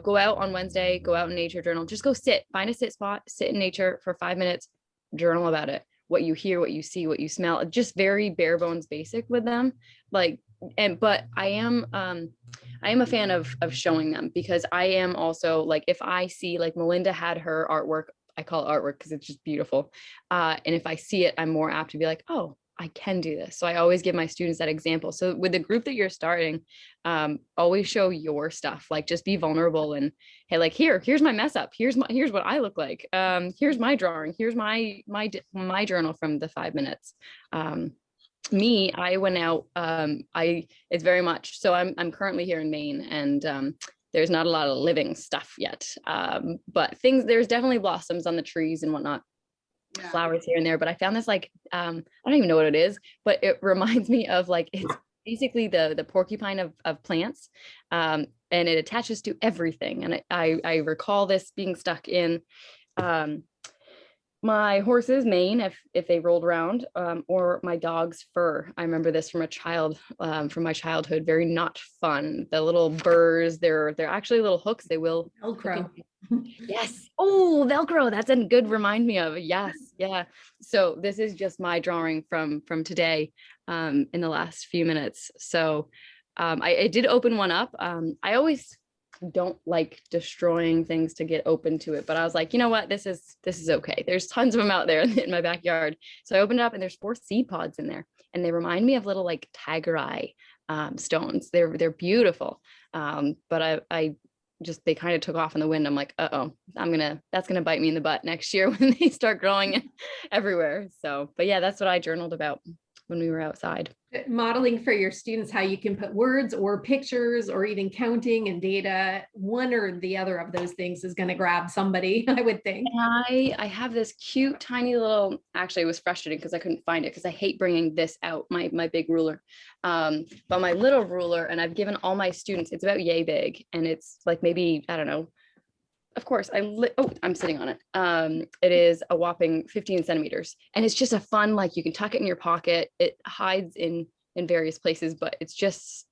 go out on Wednesday, go out in nature journal, just go find a sit spot, sit in nature for 5 minutes, journal about it. What you hear, what you see, what you smell, just very bare bones basic with them. But I am a fan of showing them, because I am also like, if I see, like Melinda had her artwork, I call it artwork because it's just beautiful. And if I see it, I'm more apt to be like, oh, I can do this. So I always give my students that example. So with the group that you're starting, always show your stuff, like just be vulnerable and, hey, like here's my mess up. Here's what I look like. Here's my drawing. Here's my journal from the 5 minutes. I went out, it's very much, so I'm currently here in Maine, and there's not a lot of living stuff yet. But there's definitely blossoms on the trees and whatnot. Yeah. Flowers here and there, but I found this like I don't even know what it is, but it reminds me of like, it's basically the porcupine of plants, and it attaches to everything. And I recall this being stuck in my horse's mane if they rolled around, or my dog's fur. I remember this from from my childhood. Very not fun. The little burrs, they're actually little hooks. They will Velcro. Yes. Oh, Velcro. That's a good remind me of. Yes. Yeah. So this is just my drawing from today, in the last few minutes. So I did open one up. I always don't like destroying things to get open to it, but I was like, you know what, this is okay. There's tons of them out there in my backyard. So I opened it up and there's 4 seed pods in there, and they remind me of little like tiger eye stones. They're beautiful. But I just, they kind of took off in the wind. I'm like, that's gonna bite me in the butt next year when they start growing everywhere. So, but yeah, that's what I journaled about when we were outside. Modeling for your students how you can put words or pictures or even counting and data. One or the other of those things is going to grab somebody, I would think. And I have this cute tiny little, actually it was frustrating because I couldn't find it because I hate bringing this out, my big ruler, but my little ruler, and I've given all my students, it's about yay big, and it's like maybe, I don't know, of course, I'm sitting on it. It is a whopping 15 centimeters, and it's just a fun, like, you can tuck it in your pocket. It hides in various places, but it's just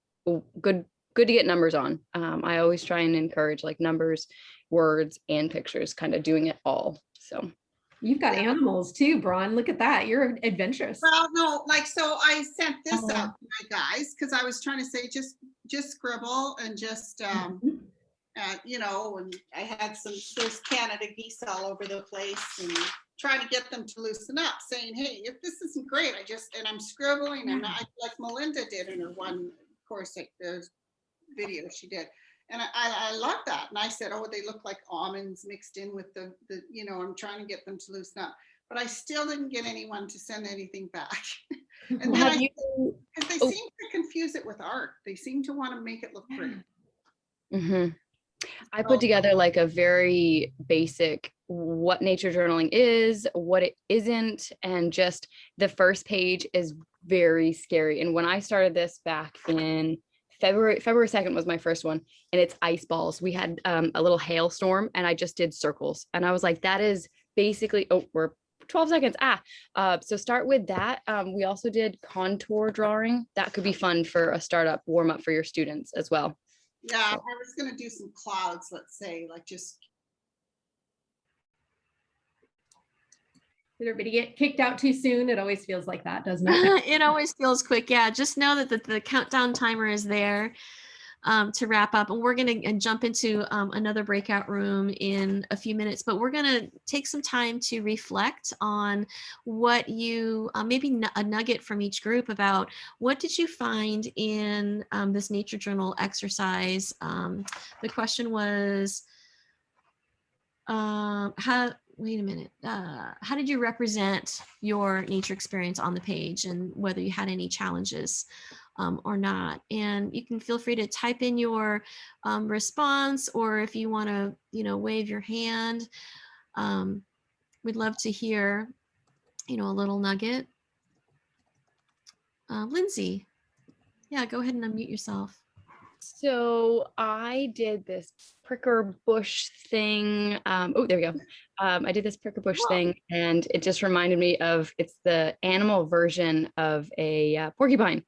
good to get numbers on. I always try and encourage like numbers, words, and pictures, kind of doing it all. So you've got animals too, Braun. Look at that. You're adventurous. Well, no, like, so I sent this out to my guys because I was trying to say just scribble and just you know, and I had there's Canada geese all over the place, and trying to get them to loosen up, saying, hey, if this isn't great, and I'm scribbling, and like Melinda did in her one course, like the video she did. And I love that. And I said, oh, they look like almonds mixed in with the, you know, I'm trying to get them to loosen up. But I still didn't get anyone to send anything back. And then because they seem to confuse it with art. They seem to want to make it look pretty. Mm-hmm. I put together like a very basic what nature journaling is, what it isn't, and just the first page is very scary. And when I started this back in February 2nd was my first one, and it's ice balls. We had a little hailstorm, and I just did circles, and I was like, that is basically, oh, we're 12 seconds. So start with that. We also did contour drawing. That could be fun for a startup warm up for your students as well. Yeah, I was going to do some clouds, let's say, like just. Did everybody get kicked out too soon? It always feels like that, doesn't it? It always feels quick. Yeah, just know that the countdown timer is there to wrap up. And we're going to jump into another breakout room in a few minutes, but we're going to take some time to reflect on what you, maybe a nugget from each group about what did you find in this nature journal exercise. The question was, wait a minute, how did you represent your nature experience on the page, and whether you had any challenges or not? And you can feel free to type in your response, or if you want to, you know, wave your hand. We'd love to hear, you know, a little nugget. Lindsay, yeah, go ahead and unmute yourself. So I did this pricker bush thing. Oh, there we go. I did this pricker bush thing, and it just reminded me of, it's the animal version of a porcupine,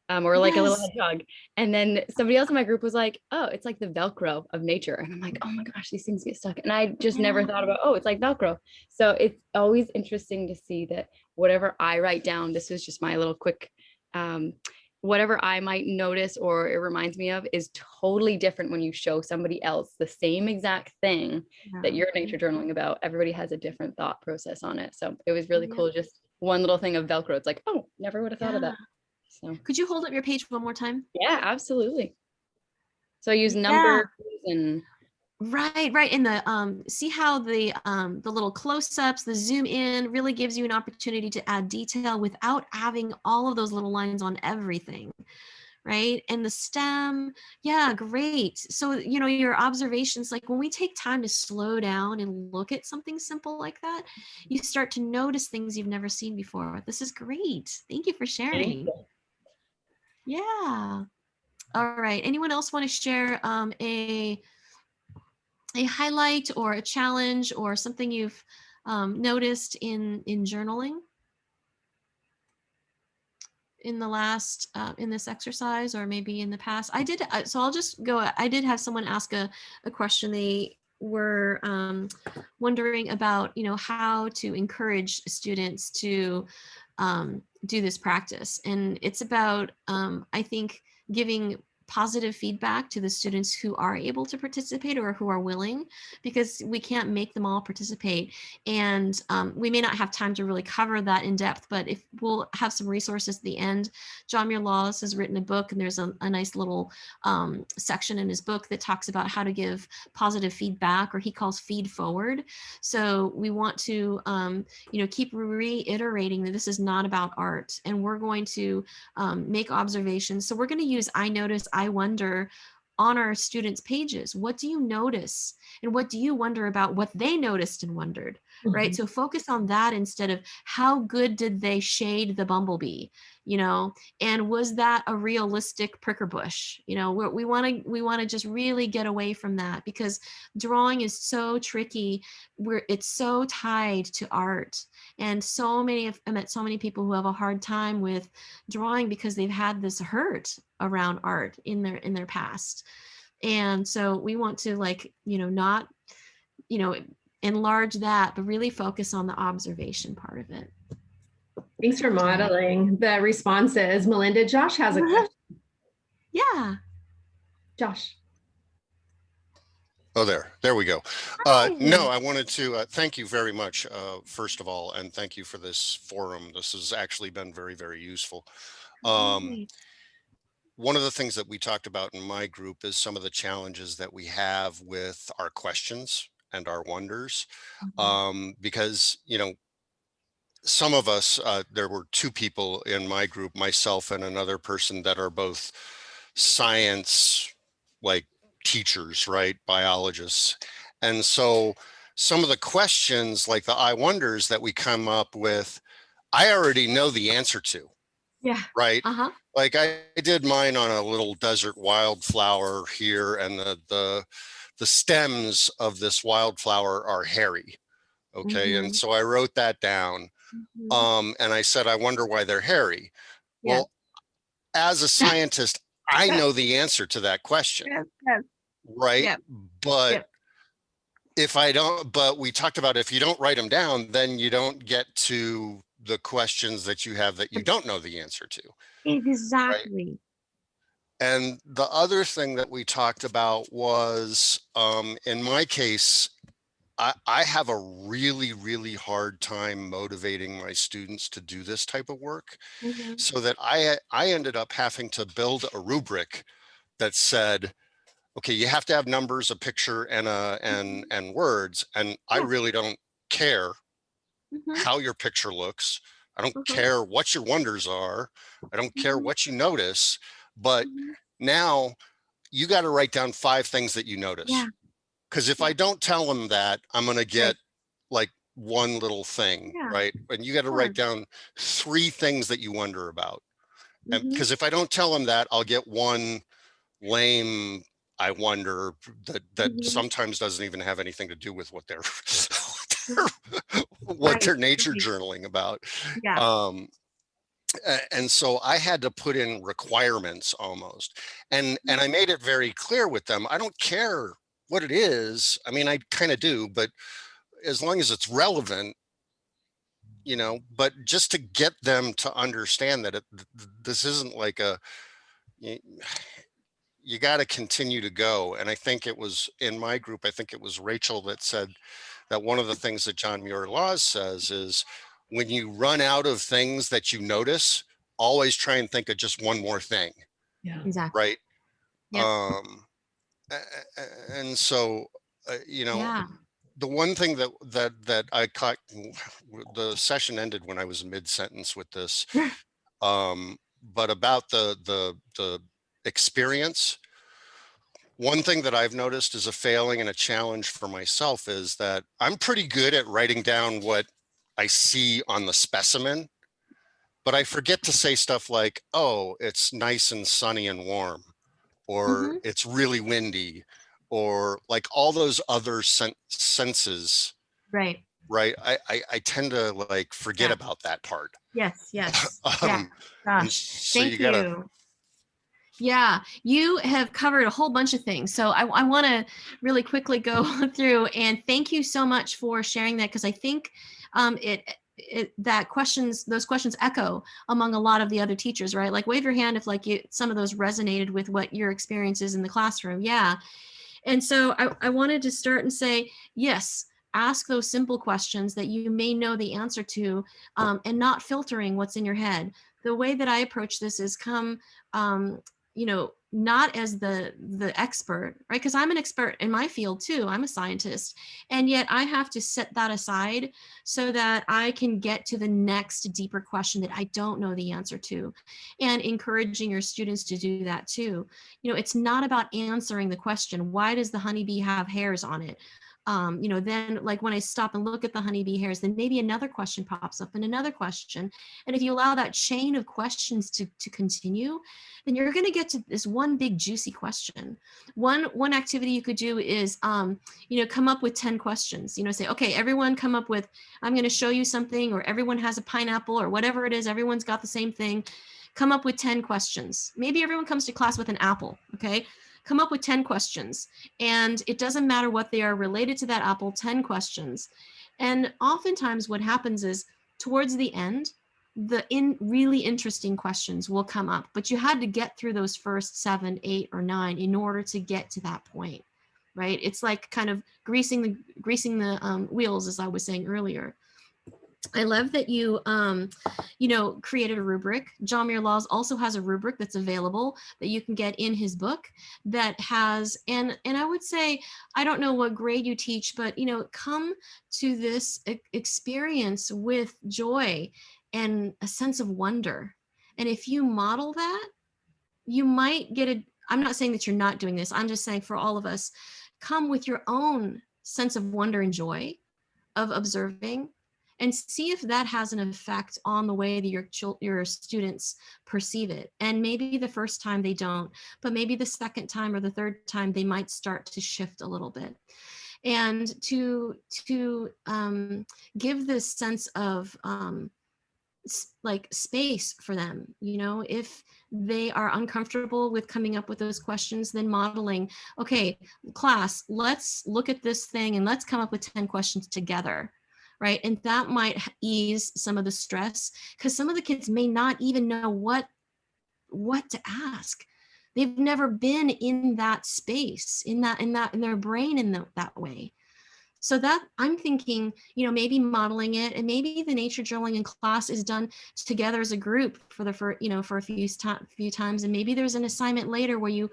or like a little hedgehog. And then somebody else in my group was like, oh, it's like the Velcro of nature. And I'm like, oh my gosh, these things get stuck. And I just never thought about, oh, it's like Velcro. So it's always interesting to see that whatever I write down, this was just my little quick, whatever I might notice or it reminds me of is totally different when you show somebody else the same exact thing that you're nature journaling about. Everybody has a different thought process on it. So it was really cool. Just one little thing of Velcro. It's like, oh, never would have thought of that. So could you hold up your page one more time? Yeah, absolutely. So I use numbers and Right. And the see how the little close-ups, the zoom in really gives you an opportunity to add detail without having all of those little lines on everything. Right. And the stem. Yeah, great. So, you know, your observations, like when we take time to slow down and look at something simple like that, you start to notice things you've never seen before. This is great. Thank you for sharing. Yeah. All right. Anyone else want to share a highlight or a challenge or something you've noticed in journaling in the last in this exercise, or maybe in the past? I did, so I'll just go. I did have someone ask a question. They were wondering about, you know, how to encourage students to do this practice, and it's about I think giving positive feedback to the students who are able to participate or who are willing, because we can't make them all participate. And we may not have time to really cover that in depth, but if we'll have some resources at the end. John Muir Laws has written a book, and there's a nice little section in his book that talks about how to give positive feedback, or he calls feed forward. So we want to, you know, keep reiterating that this is not about art, and we're going to make observations. So we're going to use I notice, I wonder on our students' pages. What do you notice? And what do you wonder about what they noticed and wondered, right? So focus on that instead of how good did they shade the bumblebee? you know, and was that a realistic pricker bush? You know, we want to just really get away from that, because drawing is so tricky. It's so tied to art, and I met so many people who have a hard time with drawing because they've had this hurt around art in their past. And so we want to, like, you know, not, you know, enlarge that, but really focus on the observation part of it. Thanks for modeling the responses, Melinda. Josh has a question. Yeah. Josh. Oh, there we go. No, I wanted to thank you very much, first of all, and thank you for this forum. This has actually been very, very useful. One of the things that we talked about in my group is some of the challenges that we have with our questions and our wonders, because, you know, some of us, there were two people in my group, myself and another person, that are both science, like, teachers, right? Biologists. And so some of the questions, like the I wonders that we come up with, I already know the answer to. Yeah. Right. Like I did mine on a little desert wildflower here, and the stems of this wildflower are hairy. Okay. And so I wrote that down. And I said, I wonder why they're hairy. Well, as a scientist, I know the answer to that question. Right. But if I don't, but we talked about, if you don't write them down, then you don't get to the questions that you have that you don't know the answer to. Exactly. Right? And the other thing that we talked about was, in my case, I have a really, really hard time motivating my students to do this type of work, so that I ended up having to build a rubric that said, okay, you have to have numbers, a picture, and words. And I really don't care how your picture looks. I don't care what your wonders are. I don't care what you notice. But now you got to write down 5 things that you notice. Because if I don't tell them that, I'm going to get like one little thing, right? And you got to write down 3 things that you wonder about. And because if I don't tell them that, I'll get one lame I wonder that sometimes doesn't even have anything to do with what they're they're nature journaling about. And so I had to put in requirements almost, and I made it very clear with them. I don't care what it is. I mean, I kind of do, but as long as it's relevant, you know, but just to get them to understand that this isn't like a, you got to continue to go. And I think it was in my group, I think it was Rachel that said that one of the things that John Muir Laws says is, when you run out of things that you notice, always try and think of just one more thing. Right. And so, you know, the one thing that I caught, the session ended when I was mid-sentence with this, but about the experience, one thing that I've noticed is a failing and a challenge for myself is that I'm pretty good at writing down what I see on the specimen, but I forget to say stuff like, oh, it's nice and sunny and warm, or it's really windy, or like all those other senses. Right. I tend to like forget about that part. So Thank you. Yeah, you have covered a whole bunch of things. So I want to really quickly go through and thank you so much for sharing that, because I think those questions echo among a lot of the other teachers, right? Like, wave your hand if like some of those resonated with what your experience is in the classroom. And so I wanted to start and say, yes, ask those simple questions that you may know the answer to, and not filtering what's in your head. The way that I approach this is come, you know, not as the expert, right? Because I'm an expert in my field too. I'm a scientist, and yet I have to set that aside so that I can get to the next deeper question that I don't know the answer to, and encouraging your students to do that too. You know, it's not about answering the question, why does the honeybee have hairs on it? then like when I stop and look at the honeybee hairs, then maybe another question pops up and another question. And if you allow that chain of questions to continue, then you're going to get to this one big juicy question. One activity you could do is, come up with 10 questions, say, okay, everyone come up with, I'm going to show you something, or everyone has a pineapple or whatever it is. Everyone's got the same thing. Come up with 10 questions. Maybe everyone comes to class with an apple. Okay. Come up with 10 questions, and it doesn't matter what they are related to that apple, 10 questions. And oftentimes what happens is towards the end, the really interesting questions will come up, but you had to get through those first 7, 8, or 9 in order to get to that point, right? It's like kind of greasing the wheels, as I was saying earlier. I love that you, created a rubric. John Muir Laws also has a rubric that's available that you can get in his book that has, and I would say, I don't know what grade you teach, but, come to this experience with joy and a sense of wonder. And if you model that, you might get I'm not saying that you're not doing this. I'm just saying for all of us, come with your own sense of wonder and joy of observing, and see if that has an effect on the way that your students perceive it. And maybe the first time they don't, but maybe the second time or the third time they might start to shift a little bit. And to give this sense of like space for them, if they are uncomfortable with coming up with those questions, then modeling, okay, class, let's look at this thing and let's come up with 10 questions together. Right. And that might ease some of the stress, because some of the kids may not even know what to ask. They've never been in that space, in their brain in that way. So that I'm thinking, maybe modeling it, and maybe the nature journaling in class is done together as a group for a few times. And maybe there's an assignment later where you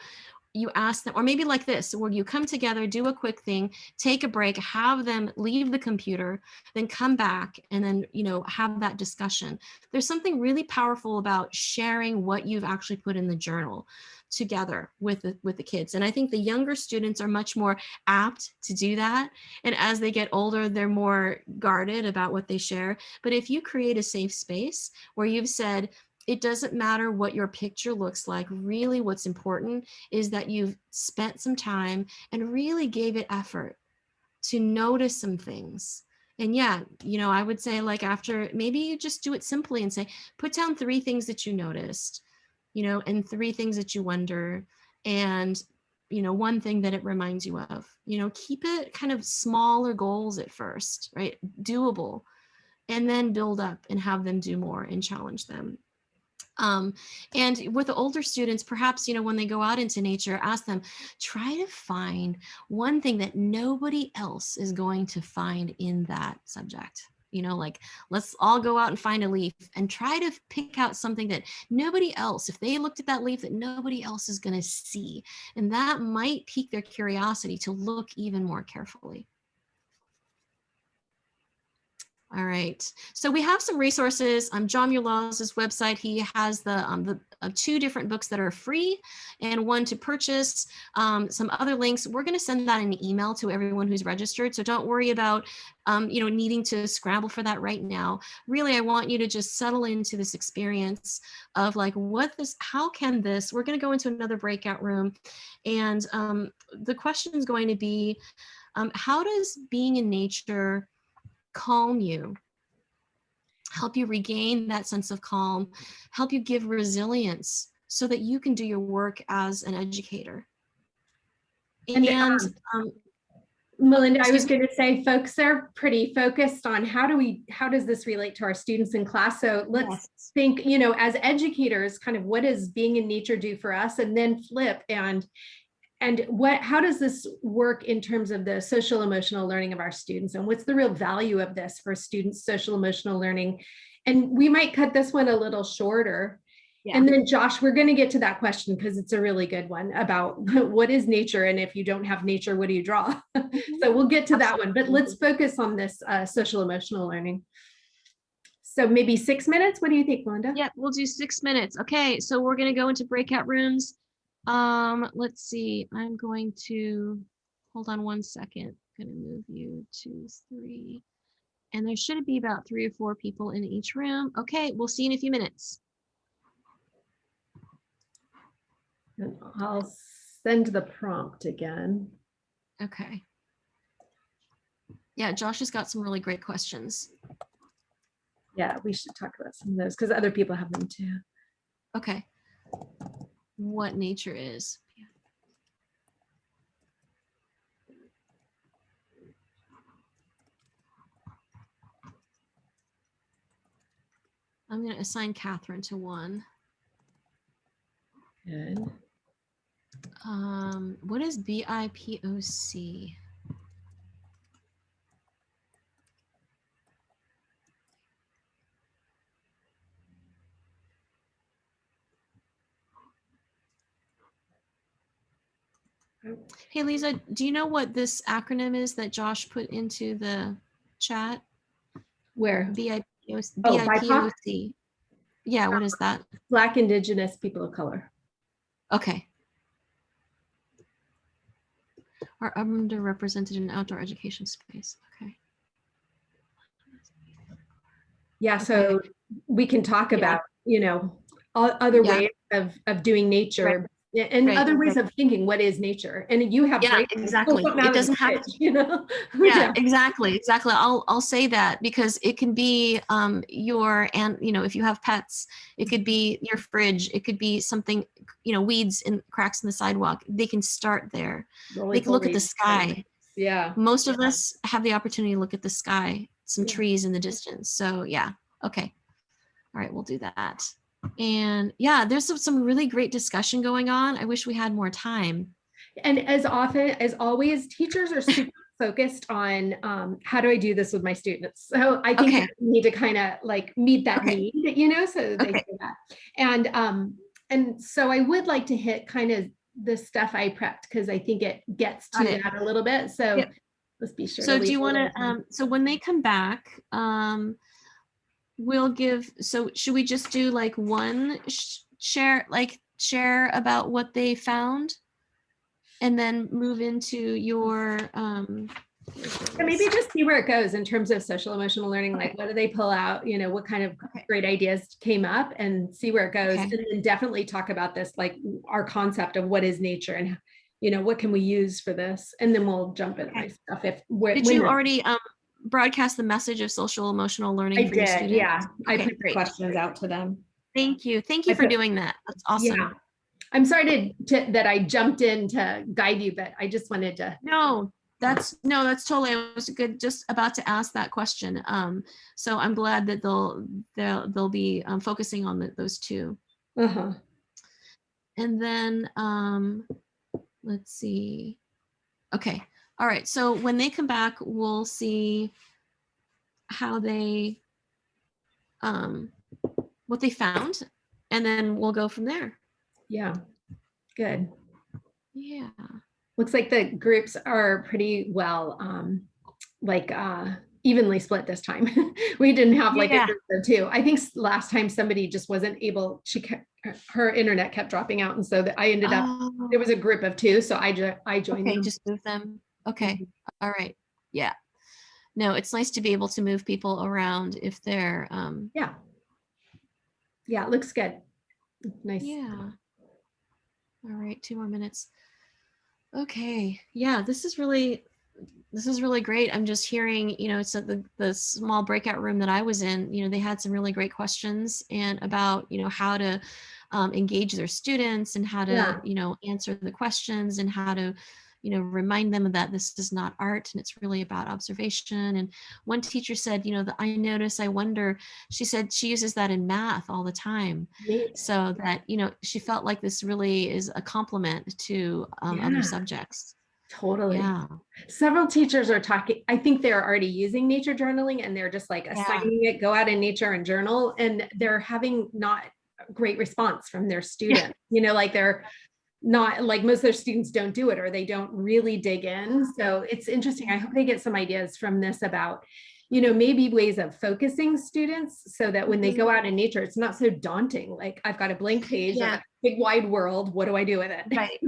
ask them, or maybe like this, where you come together, do a quick thing, take a break, have them leave the computer, then come back, and then, have that discussion. There's something really powerful about sharing what you've actually put in the journal together with the kids. And I think the younger students are much more apt to do that. And as they get older, they're more guarded about what they share. But if you create a safe space where you've said, it doesn't matter what your picture looks like. Really, what's important is that you've spent some time and really gave it effort to notice some things. And yeah, I would say, like, after, maybe you just do it simply and say, put down 3 things that you noticed, and 3 things that you wonder, and, 1 thing that it reminds you of. Keep it kind of smaller goals at first, right? Doable, and then build up and have them do more and challenge them. And with the older students, perhaps, when they go out into nature, ask them, try to find 1 thing that nobody else is going to find in that subject. Like, let's all go out and find a leaf and try to pick out something that nobody else, if they looked at that leaf, that nobody else is going to see. And that might pique their curiosity to look even more carefully. All right, so we have some resources on John Muir Laws' website. He has the 2 different books that are free and 1 to purchase. Some other links. We're going to send that in an email to everyone who's registered. So don't worry about needing to scramble for that right now. Really, I want you to just settle into this experience of like, how can this? We're going to go into another breakout room, and the question is going to be, how does being in nature calm you, help you regain that sense of calm, help you give resilience so that you can do your work as an educator. And Melinda, I was going to say, folks are pretty focused on how does this relate to our students in class? So let's think, as educators, kind of what does being in nature do for us, and then flip and how does this work in terms of the social emotional learning of our students, and what's the real value of this for students' social emotional learning? And we might cut this one a little shorter. Yeah. And then Josh, we're going to get to that question because it's a really good one about what is nature, and if you don't have nature, what do you draw? So we'll get to that one, but let's focus on this social emotional learning. So maybe 6 minutes. What do you think, Melinda? Yeah, we'll do 6 minutes. Okay, so we're going to go into breakout rooms. Let's see, I'm going to hold on 1 second. gonna move you to 3. And there should be about 3 or 4 people in each room. Okay, we'll see you in a few minutes. And I'll send the prompt again. Okay. Yeah, Josh has got some really great questions. Yeah, we should talk about some of those because other people have them too. Okay. What nature is. I'm going to assign Catherine to 1. Good. What is BIPOC? Hey, Lisa, do you know what this acronym is that Josh put into the chat? Where? BIPOC. Oh, BIPOC? BIPOC. Yeah, what is that? Black, Indigenous, people of color. Okay. Are underrepresented in outdoor education space. Okay. Yeah, so we can talk Yeah. about, you know, other Yeah. ways of doing nature and Right, other ways right. of thinking what is nature. And you have Yeah, great ones. exactly. Pull something It out of the doesn't have fridge, you know? Yeah, exactly. I'll say that because it can be your, and you know, if you have pets, it could be your fridge, it could be something, you know, weeds and cracks in the sidewalk. They can start there. They can look at the sky. Yeah. Most of us have the opportunity to look at the sky, some Yeah. trees in the distance. So yeah, okay. All right, we'll do that. And yeah, there's some really great discussion going on. I wish we had more time. And as often as always, teachers are super focused on how do I do this with my students? So I think that we need to kind of like meet that need, you know, so that they do that. And so I would like to hit kind of the stuff I prepped because I think it gets to that a little bit. So let's be sure. So do you want to, so when they come back, we'll give, so should we just do like one share about what they found and then move into your, and maybe just see where it goes in terms of social emotional learning, like what do they pull out, you know, what kind of great ideas came up and see where it goes. And then definitely talk about this, like our concept of what is nature and, you know, what can we use for this? And then we'll jump into my stuff. Did you already broadcast the message of social emotional learning for your students? Yeah, I Okay, put the questions out to them. Thank you for doing that. That's awesome. Yeah. I'm sorry that I jumped in to guide you, but I just wanted to. No, that's totally, I was just about to ask that question. So I'm glad that they'll be focusing on those two. Uh-huh. And then let's see. Okay. All right. So when they come back, we'll see how they what they found, and then we'll go from there. Yeah. Good. Yeah. Looks like the groups are pretty well evenly split this time. We didn't have like a group of 2. I think last time somebody just wasn't able, her internet kept dropping out. And so that I ended up, there was a group of 2. So I joined them. Just move them. Okay. All right. Yeah. No, it's nice to be able to move people around if they're yeah, it looks good. Nice. Yeah. All right, 2 more minutes. Okay. Yeah, this is really great. I'm just hearing, you know, it's at the small breakout room that I was in, you know, they had some really great questions and about, you know, how to engage their students and how to, you know, answer the questions and how to, you know, remind them that this is not art and it's really about observation. And one teacher said, you know, I wonder, she said she uses that in math all the time. So that, you know, she felt like this really is a complement to other subjects. Totally. Yeah. Several teachers are talking, I think they're already using nature journaling and they're just like assigning it, go out in nature and journal. And they're having not great response from their students, you know, like they're not like most of their students don't do it or they don't really dig in. So it's interesting. I hope they get some ideas from this about, you know, maybe ways of focusing students so that when they go out in nature, it's not so daunting. Like I've got a blank page, of a big wide world. What do I do with it? Right.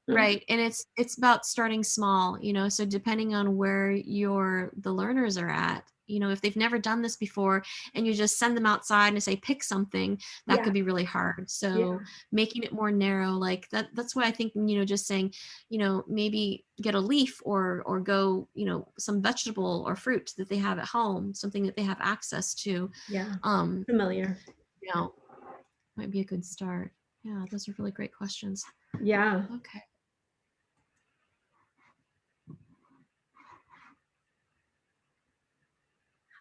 Right. And it's about starting small, so depending on where the learners are at, if they've never done this before and you just send them outside and say, pick something, that Yeah. could be really hard. So making it more narrow, like that's why I think, just saying, maybe get a leaf or go, some vegetable or fruit that they have at home, something that they have access to. Yeah. Um, Familiar. Might be a good start. Yeah, those are really great questions. Yeah. Okay.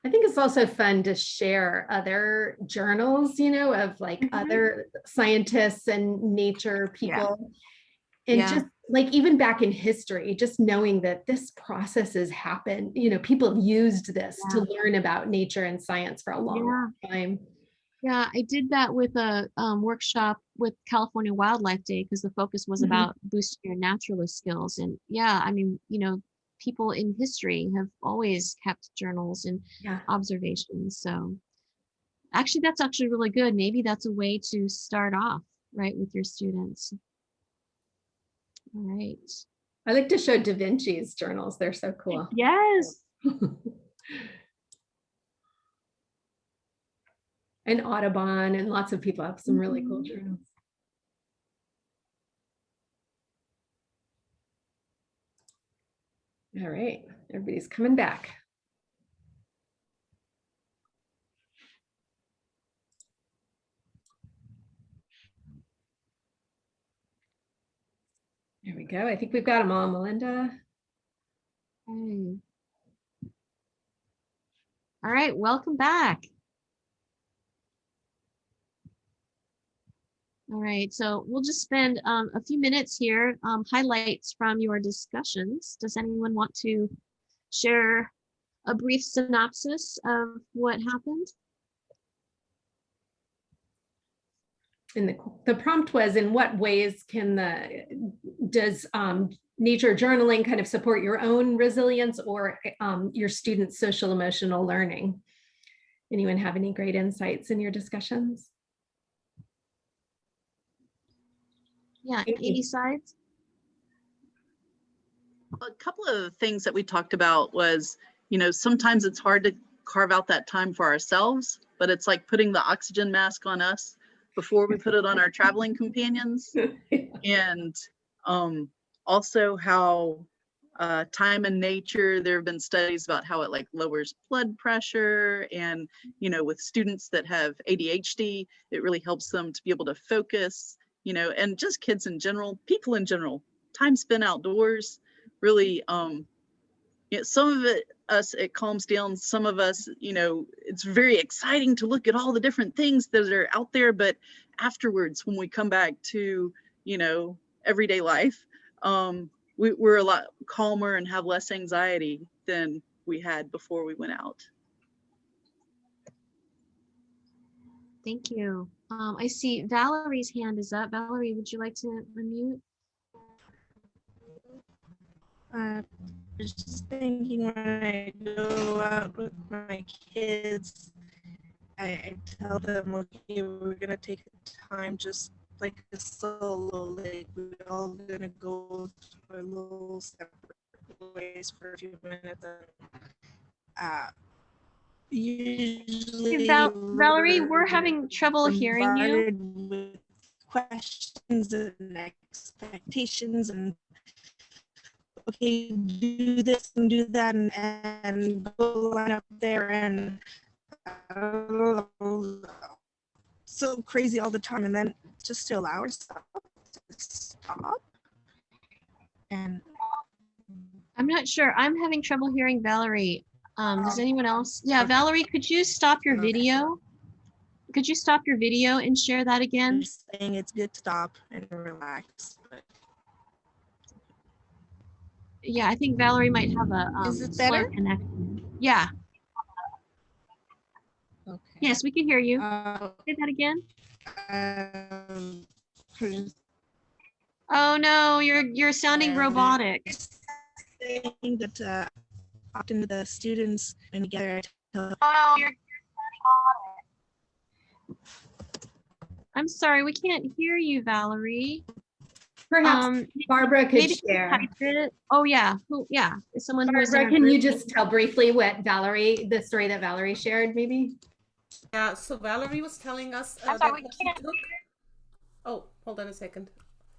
I think it's also fun to share other journals, of like other scientists and nature people. And just like even back in history, just knowing that this process has happened, people have used this to learn about nature and science for a long time. Yeah, I did that with a workshop with California Wildlife Day because the focus was about boosting your naturalist skills. And I mean, people in history have always kept journals and observations. So actually, that's actually really good. Maybe that's a way to start off, right, with your students. All right. I like to show Da Vinci's journals. They're so cool. Yes. And Audubon, and lots of people have some really cool journals. All right, everybody's coming back. There we go. I think we've got them all, Melinda. All right, welcome back. All right, so we'll just spend a few minutes here, highlights from your discussions. Does anyone want to share a brief synopsis of what happened? And the prompt was, in what ways does nature journaling kind of support your own resilience or your students' social emotional learning? Anyone have any great insights in your discussions? Yeah, any sides? A couple of things that we talked about was, sometimes it's hard to carve out that time for ourselves, but it's like putting the oxygen mask on us before we put it on our traveling companions. And also how time in nature, there have been studies about how it like lowers blood pressure, and with students that have ADHD, it really helps them to be able to focus, and just kids in general, people in general, time spent outdoors really, some of it calms down, some of us, it's very exciting to look at all the different things that are out there, but afterwards, when we come back to, everyday life, we're a lot calmer and have less anxiety than we had before we went out. Thank you. I see Valerie's hand is up. Valerie, would you like to unmute? Just thinking when I go out with my kids, I tell them, okay, we're gonna take time, just like a solo, like we're all gonna go to our little separate ways for a few minutes. Usually, Valerie, we're having trouble hearing you. With questions and expectations and okay, do this and do that and go line up there and so crazy all the time, and then just to allow ourselves to stop. And I'm not sure. I'm having trouble hearing Valerie. Does anyone else? Yeah, Valerie, could you stop your video? Could you stop your video and share that again? Saying it's good to stop and relax. But yeah, I think Valerie might have a is it better? Connection. Yeah. Okay. Yes, we can hear you. Say that again. Oh no, you're sounding robotic. Saying that often the students when together. Oh no, you're I'm sorry, we can't hear you, Valerie. Perhaps Barbara could maybe share. type it. Oh yeah, is someone who is in Barbara, our can you group. just tell briefly what the story that Valerie shared, maybe? Yeah, so Valerie was telling us I'm that sorry, we she took. Oh, hold on a second.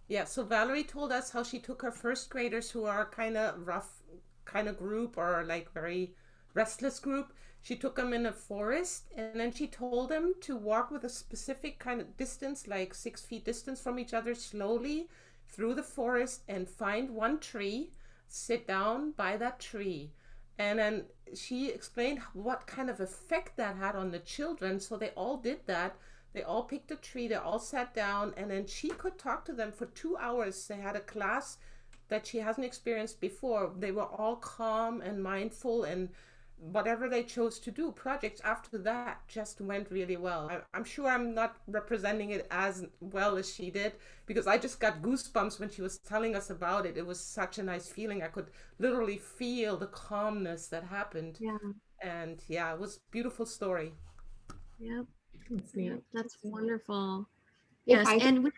Yeah, so Valerie told us how she took her first graders who are kind of rough, kind of group, or like very restless group. She took them in a forest, and then she told them to walk with a specific kind of distance, like 6 feet distance from each other, slowly through the forest, and find one tree, sit down by that tree. And then she explained what kind of effect that had on the children. So they all did that. They all picked a tree, they all sat down, and then she could talk to them for 2 hours. They had a class that she hasn't experienced before. They were all calm and mindful, and whatever they chose to do, projects after that just went really well. I'm sure I'm not representing it as well as she did, because I just got goosebumps when she was telling us about it. It was such a nice feeling. I could literally feel the calmness that happened. Yeah. And yeah, it was a beautiful story. Yep. That's neat. Yep, that's wonderful. If Yes, and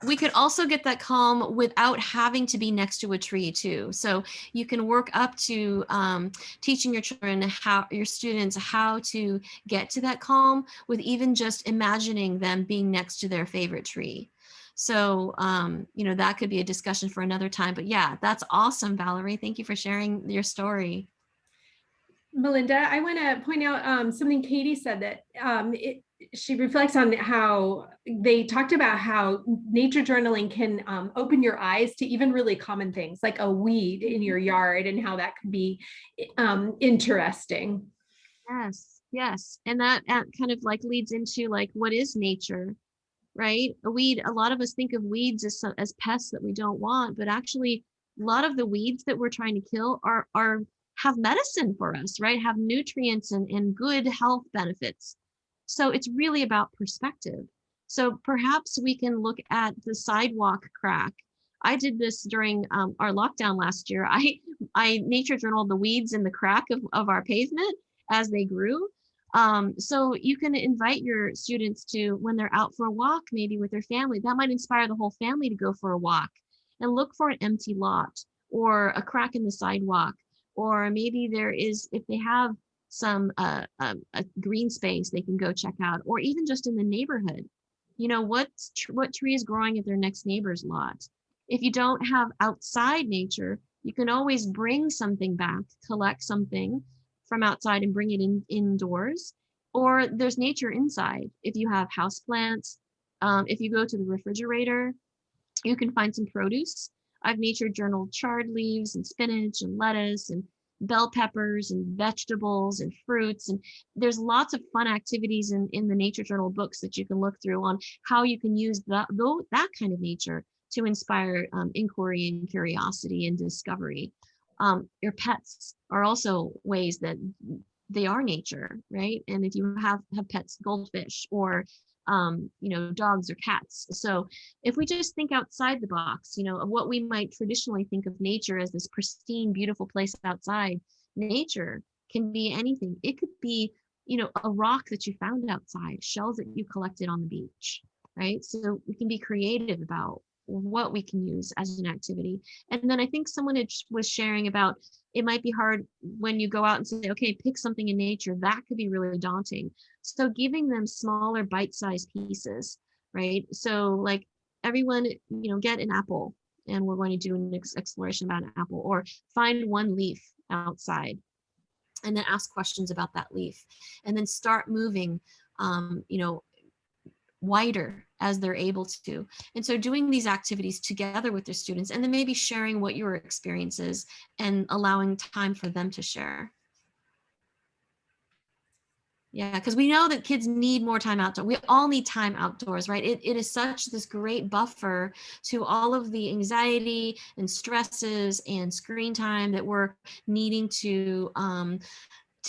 we could also get that calm without having to be next to a tree too. So you can work up to teaching your children your students how to get to that calm with even just imagining them being next to their favorite tree. So, that could be a discussion for another time, but yeah, that's awesome, Valerie. Thank you for sharing your story. Melinda, I want to point out something Katie said, that she reflects on how they talked about how nature journaling can open your eyes to even really common things like a weed in your yard, and how that could be interesting. Yes. And that kind of like leads into like, what is nature, right? A weed, a lot of us think of weeds as pests that we don't want, but actually a lot of the weeds that we're trying to kill have medicine for us, right? Have nutrients and good health benefits. So it's really about perspective. So perhaps we can look at the sidewalk crack. I did this during our lockdown last year. I nature journaled the weeds in the crack of our pavement as they grew. So you can invite your students to, when they're out for a walk, maybe with their family, that might inspire the whole family to go for a walk and look for an empty lot or a crack in the sidewalk. Or maybe if they have some a green space they can go check out, or even just in the neighborhood, what tree is growing at their next neighbor's lot. If you don't have outside nature, you can always bring something back, collect something from outside and bring it indoors. Or there's nature inside. If you have houseplants, if you go to the refrigerator, you can find some produce. I've nature journaled chard leaves and spinach and lettuce and bell peppers and vegetables and fruits. And there's lots of fun activities in the nature journal books that you can look through on how you can use that kind of nature to inspire inquiry and curiosity and discovery. Your pets are also ways that they are nature, right? And if you have pets, goldfish or dogs or cats. So if we just think outside the box, of what we might traditionally think of nature as this pristine, beautiful place outside, nature can be anything. It could be, a rock that you found outside, shells that you collected on the beach, right? So we can be creative about what we can use as an activity. And then I think someone was sharing about, it might be hard when you go out and say, okay, pick something in nature. That could be really daunting. So giving them smaller bite-sized pieces, right? So like everyone, get an apple, and we're going to do an exploration about an apple, or find one leaf outside and then ask questions about that leaf, and then start moving, wider as they're able to. And so doing these activities together with their students, and then maybe sharing what your experience is and allowing time for them to share. Yeah, because we know that kids need more time outdoors. We all need time outdoors, right? It is such this great buffer to all of the anxiety and stresses and screen time that we're needing to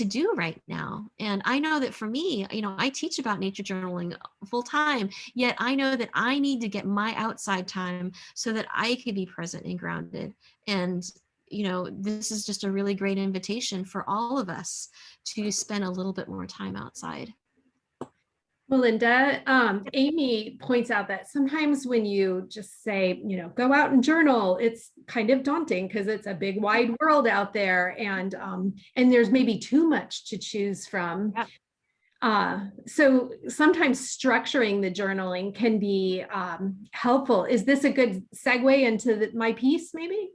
do right now. And I know that for me, I teach about nature journaling full time, yet I know that I need to get my outside time so that I can be present and grounded. And this is just a really great invitation for all of us to spend a little bit more time outside. Melinda, Amy points out that sometimes when you just say, go out and journal, it's kind of daunting because it's a big wide world out there, and there's maybe too much to choose from. So sometimes structuring the journaling can be helpful. Is this a good segue into my piece, maybe?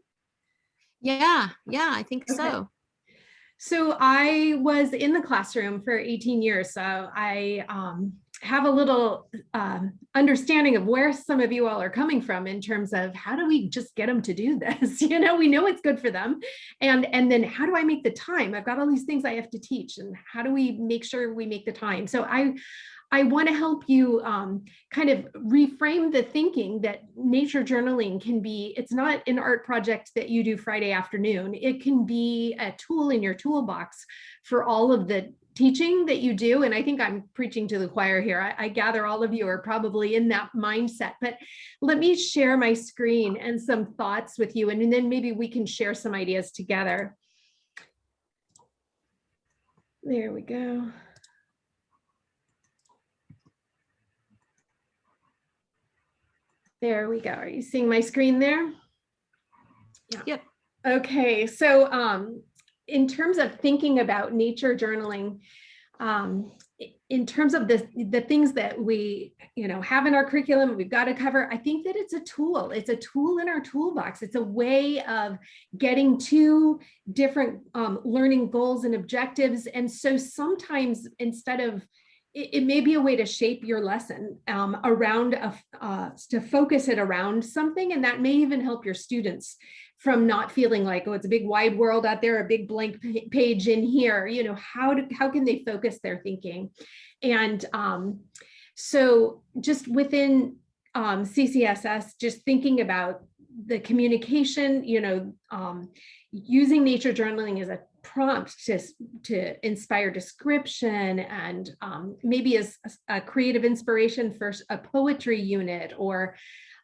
Yeah, I think so. So I was in the classroom for 18 years, so I have a little understanding of where some of you all are coming from in terms of how do we just get them to do this? We know it's good for them. And then how do I make the time? I've got all these things I have to teach, and how do we make sure we make the time? So I want to help you kind of reframe the thinking that nature journaling can be, it's not an art project that you do Friday afternoon. It can be a tool in your toolbox for all of the teaching that you do. And I think I'm preaching to the choir here. I gather all of you are probably in that mindset, but let me share my screen and some thoughts with you, and then maybe we can share some ideas together. There we go. There we go. Are you seeing my screen there? Yeah. Yep. Okay. So in terms of thinking about nature journaling, in terms of the things that we have in our curriculum, we've got to cover, I think that it's a tool. It's a tool in our toolbox. It's a way of getting to different learning goals and objectives. And so sometimes instead of, it may be a way to shape your lesson around to focus it around something, and that may even help your students from not feeling like, oh, it's a big wide world out there, a big blank page in here. How can they focus their thinking? And so just within CCSS, just thinking about the communication, using nature journaling as a prompt to inspire description, and maybe as a creative inspiration for a poetry unit, or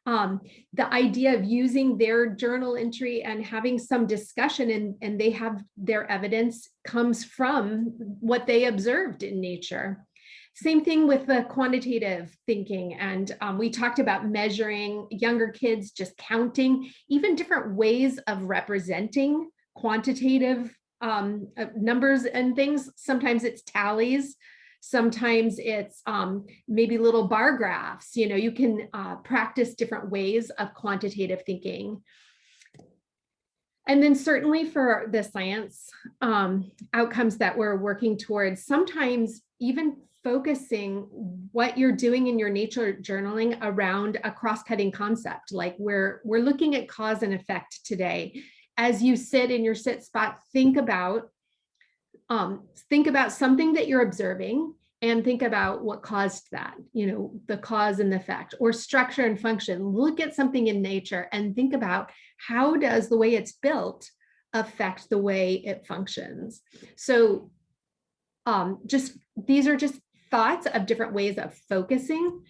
the idea of using their journal entry and having some discussion, and they have their evidence comes from what they observed in nature. Same thing with the quantitative thinking. And we talked about measuring, younger kids just counting, even different ways of representing quantitative numbers and things. Sometimes it's tallies. Sometimes it's maybe little bar graphs. You can practice different ways of quantitative thinking. And then certainly for the science outcomes that we're working towards, sometimes even focusing what you're doing in your nature journaling around a cross-cutting concept. Like we're looking at cause and effect today. As you sit in your sit spot, think about something that you're observing, and think about what caused that, the cause and the effect, or structure and function. Look at something in nature and think about how does the way it's built affect the way it functions. So these are just thoughts of different ways of focusing.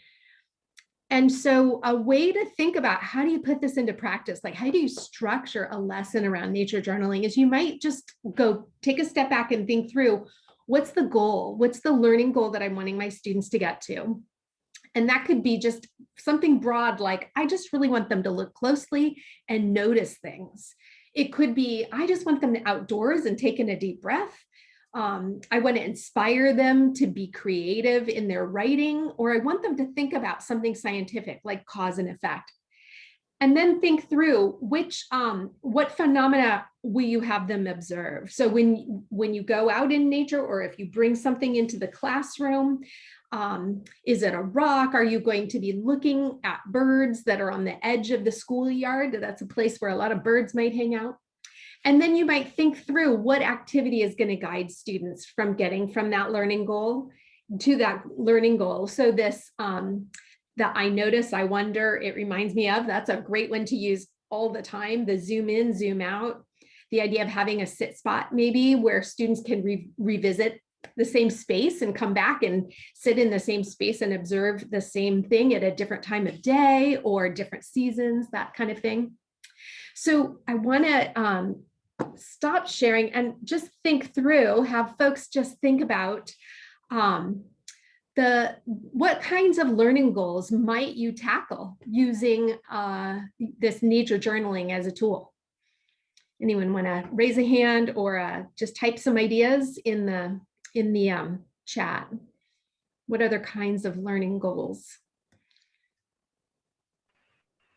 And so a way to think about how do you put this into practice, like how do you structure a lesson around nature journaling, is you might just go take a step back and think through, what's the goal? What's the learning goal that I'm wanting my students to get to? And that could be just something broad, like I just really want them to look closely and notice things. It could be, I just want them outdoors and taking a deep breath. I want to inspire them to be creative in their writing, or I want them to think about something scientific like cause and effect. And then think through what phenomena will you have them observe? So when you go out in nature, or if you bring something into the classroom, is it a rock? Are you going to be looking at birds that are on the edge of the schoolyard? That's a place where a lot of birds might hang out. And then you might think through what activity is going to guide students from getting from that learning goal to that learning goal. So this, the I notice, I wonder, it reminds me of, that's a great one to use all the time. The zoom in, zoom out, the idea of having a sit spot maybe where students can revisit the same space and come back and sit in the same space and observe the same thing at a different time of day or different seasons, that kind of thing. So I want to stop sharing and just think through, have folks just think about what kinds of learning goals might you tackle using this nature journaling as a tool? Anyone want to raise a hand or just type some ideas in the chat? What other kinds of learning goals?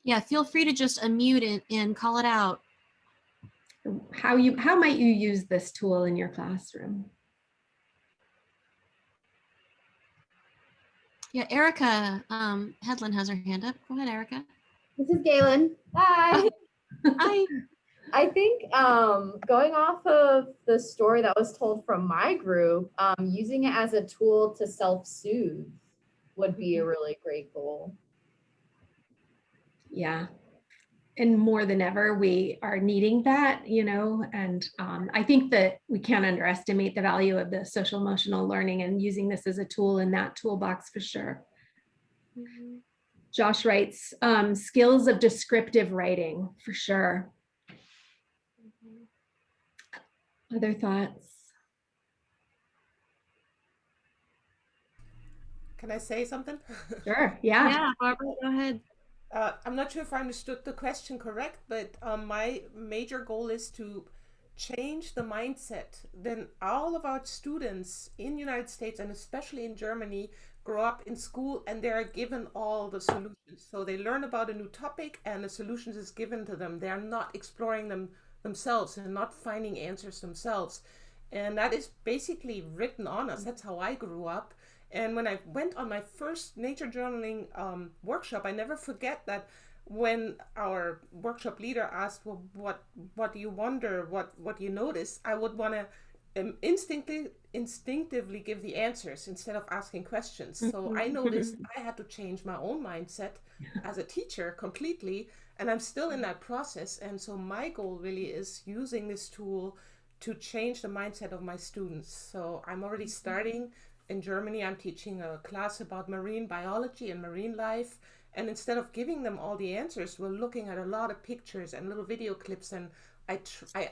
Yeah, feel free to just unmute it and call it out. How might you use this tool in your classroom? Yeah, Erica Headland has her hand up. Go ahead, Erica. This is Galen. Hi. Hi. I think going off of the story that was told from my group, using it as a tool to self-soothe would be a really great goal. Yeah. And more than ever, we are needing that, you know, and I think that we can't underestimate the value of the social emotional learning and using this as a tool in that toolbox for sure. Mm-hmm. Josh writes, skills of descriptive writing for sure. Mm-hmm. Other thoughts? Can I say something? Sure, yeah. Yeah, Barbara, go ahead. I'm not sure if I understood the question correct, but my major goal is to change the mindset. Then all of our students in the United States and especially in Germany grow up in school and they are given all the solutions. So they learn about a new topic and the solutions is given to them. They are not exploring them themselves and not finding answers themselves. And that is basically written on us. That's how I grew up. And when I went on my first nature journaling workshop, I never forget that when our workshop leader asked, well, what do you wonder, what do you notice? I would want to instinctively give the answers instead of asking questions. So I noticed I had to change my own mindset as a teacher completely, and I'm still in that process. And so my goal really is using this tool to change the mindset of my students. So I'm already starting. In Germany, I'm teaching a class about marine biology and marine life. And instead of giving them all the answers, we're looking at a lot of pictures and little video clips. And I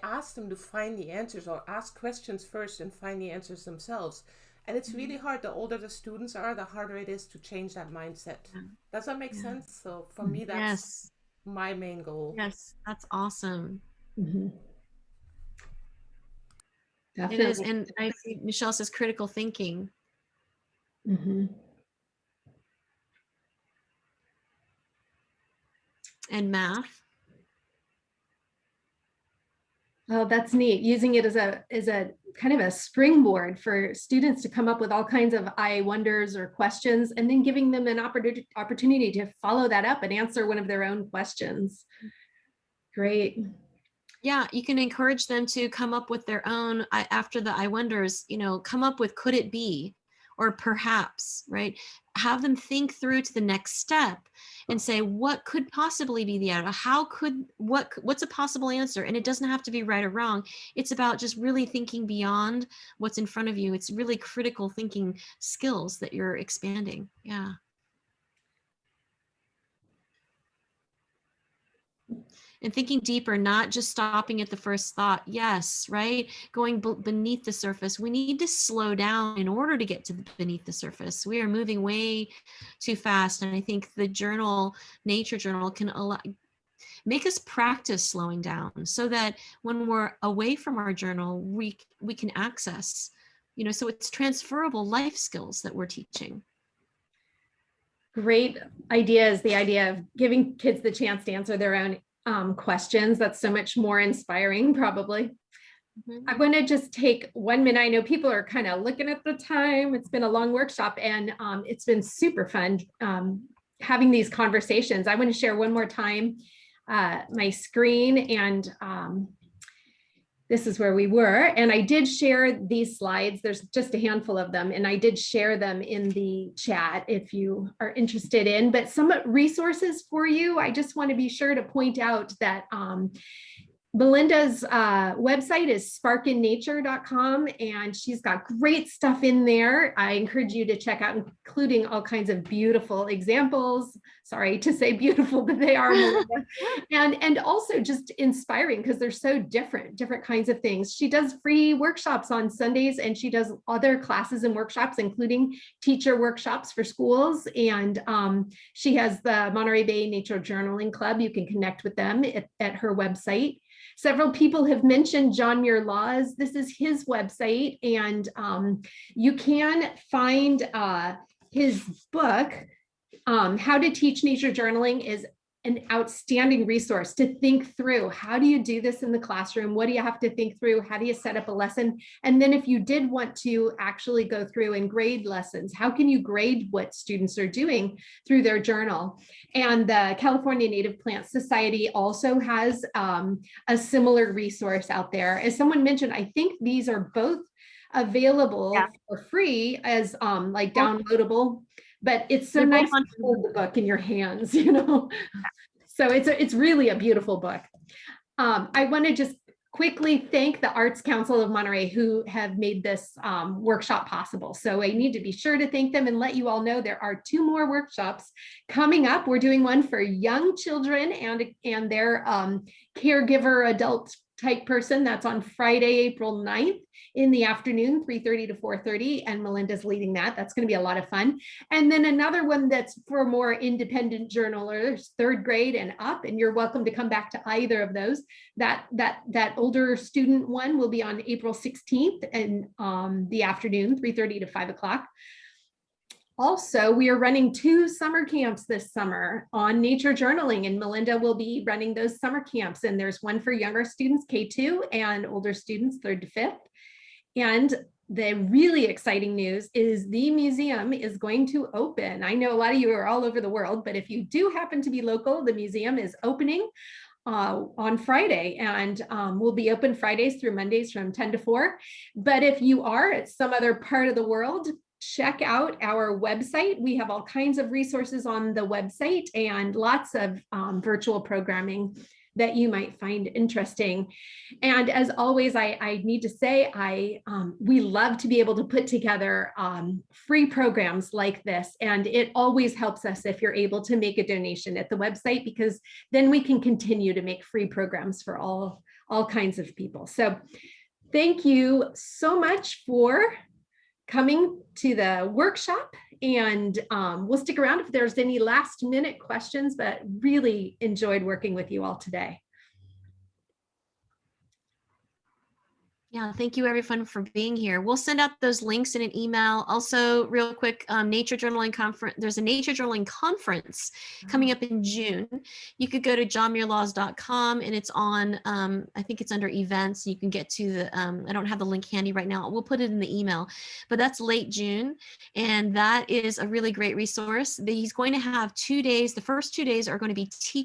ask them to find the answers or ask questions first and find the answers themselves. And it's really hard. The older the students are, the harder it is to change that mindset. Does that make sense? So for me, that's my main goal. Yes, that's awesome. Mm-hmm. It is. And I see Michelle says critical thinking. Mm-hmm. And math. Oh, that's neat. Using it as a kind of a springboard for students to come up with all kinds of I wonders or questions, and then giving them an opportunity to follow that up and answer one of their own questions. Great. Yeah, you can encourage them to come up with their own, after the I wonders, you know, come up with could it be or perhaps, right? Have them think through to the next step and say, what could possibly be the outcome? What's a possible answer? And it doesn't have to be right or wrong. It's about just really thinking beyond what's in front of you. It's really critical thinking skills that you're expanding. Yeah. And thinking deeper, not just stopping at the first thought. Yes, right? Going beneath the surface. We need to slow down in order to get to beneath the surface. We are moving way too fast. And I think the journal, nature journal, can make us practice slowing down so that when we're away from our journal, we can access, you know, so it's transferable life skills that we're teaching. Great idea is the idea of giving kids the chance to answer their own questions. That's so much more inspiring, probably. Mm-hmm. I'm going to just take 1 minute. I know people are kind of looking at the time. It's been a long workshop and it's been super fun having these conversations. I want to share one more time my screen, and this is where we were. And I did share these slides. There's just a handful of them, and I did share them in the chat if you are interested in, but some resources for you. I just want to be sure to point out that Melinda's website is sparkinnature.com, and she's got great stuff in there. I encourage you to check out, including all kinds of beautiful examples. Sorry to say beautiful, but they are, Melinda. and also just inspiring because they're so different kinds of things. She does free workshops on Sundays, and she does other classes and workshops, including teacher workshops for schools. And she has the Monterey Bay Nature Journaling Club. You can connect with them at her website. Several people have mentioned John Muir Laws. This is his website, and you can find his book, How to Teach Nature Journaling, is an outstanding resource to think through. How do you do this in the classroom? What do you have to think through? How do you set up a lesson? And then if you did want to actually go through and grade lessons, how can you grade what students are doing through their journal? And the California Native Plant Society also has a similar resource out there. As someone mentioned, I think these are both available for free as like downloadable, but it's so nice to hold the book in your hands, you know? So it's really a beautiful book. I want to just quickly thank the Arts Council of Monterey who have made this workshop possible. So I need to be sure to thank them and let you all know there are 2 more workshops coming up. We're doing one for young children and their caregiver adult type person. That's on Friday, April 9th in the afternoon, 3:30 to 4:30, and Melinda's leading that. That's going to be a lot of fun. And then another one that's for more independent journalers, 3rd grade and up, and you're welcome to come back to either of those. That older student one will be on April 16th in the afternoon, 3:30 to 5 o'clock. Also, we are running 2 summer camps this summer on nature journaling, and Melinda will be running those summer camps. And there's one for younger students, K2, and older students, 3rd to 5th. And the really exciting news is the museum is going to open. I know a lot of you are all over the world, but if you do happen to be local, the museum is opening on Friday, and we'll be open Fridays through Mondays from 10 to 4. But if you are at some other part of the world, check out our website. We have all kinds of resources on the website and lots of virtual programming that you might find interesting. And as always, I need to say, we love to be able to put together free programs like this. And it always helps us if you're able to make a donation at the website, because then we can continue to make free programs for all kinds of people. So thank you so much for coming to the workshop, and we'll stick around if there's any last minute questions, but really enjoyed working with you all today. Yeah, thank you everyone for being here. We'll send out those links in an email. Also, real quick, Nature Journaling Conference. There's a Nature Journaling Conference coming up in June. You could go to johnmuirlaws.com, and it's on, I think it's under events. You can get to the, I don't have the link handy right now. We'll put it in the email, but that's late June. And that is a really great resource. He's going to have 2 days. The first 2 days are going to be teacher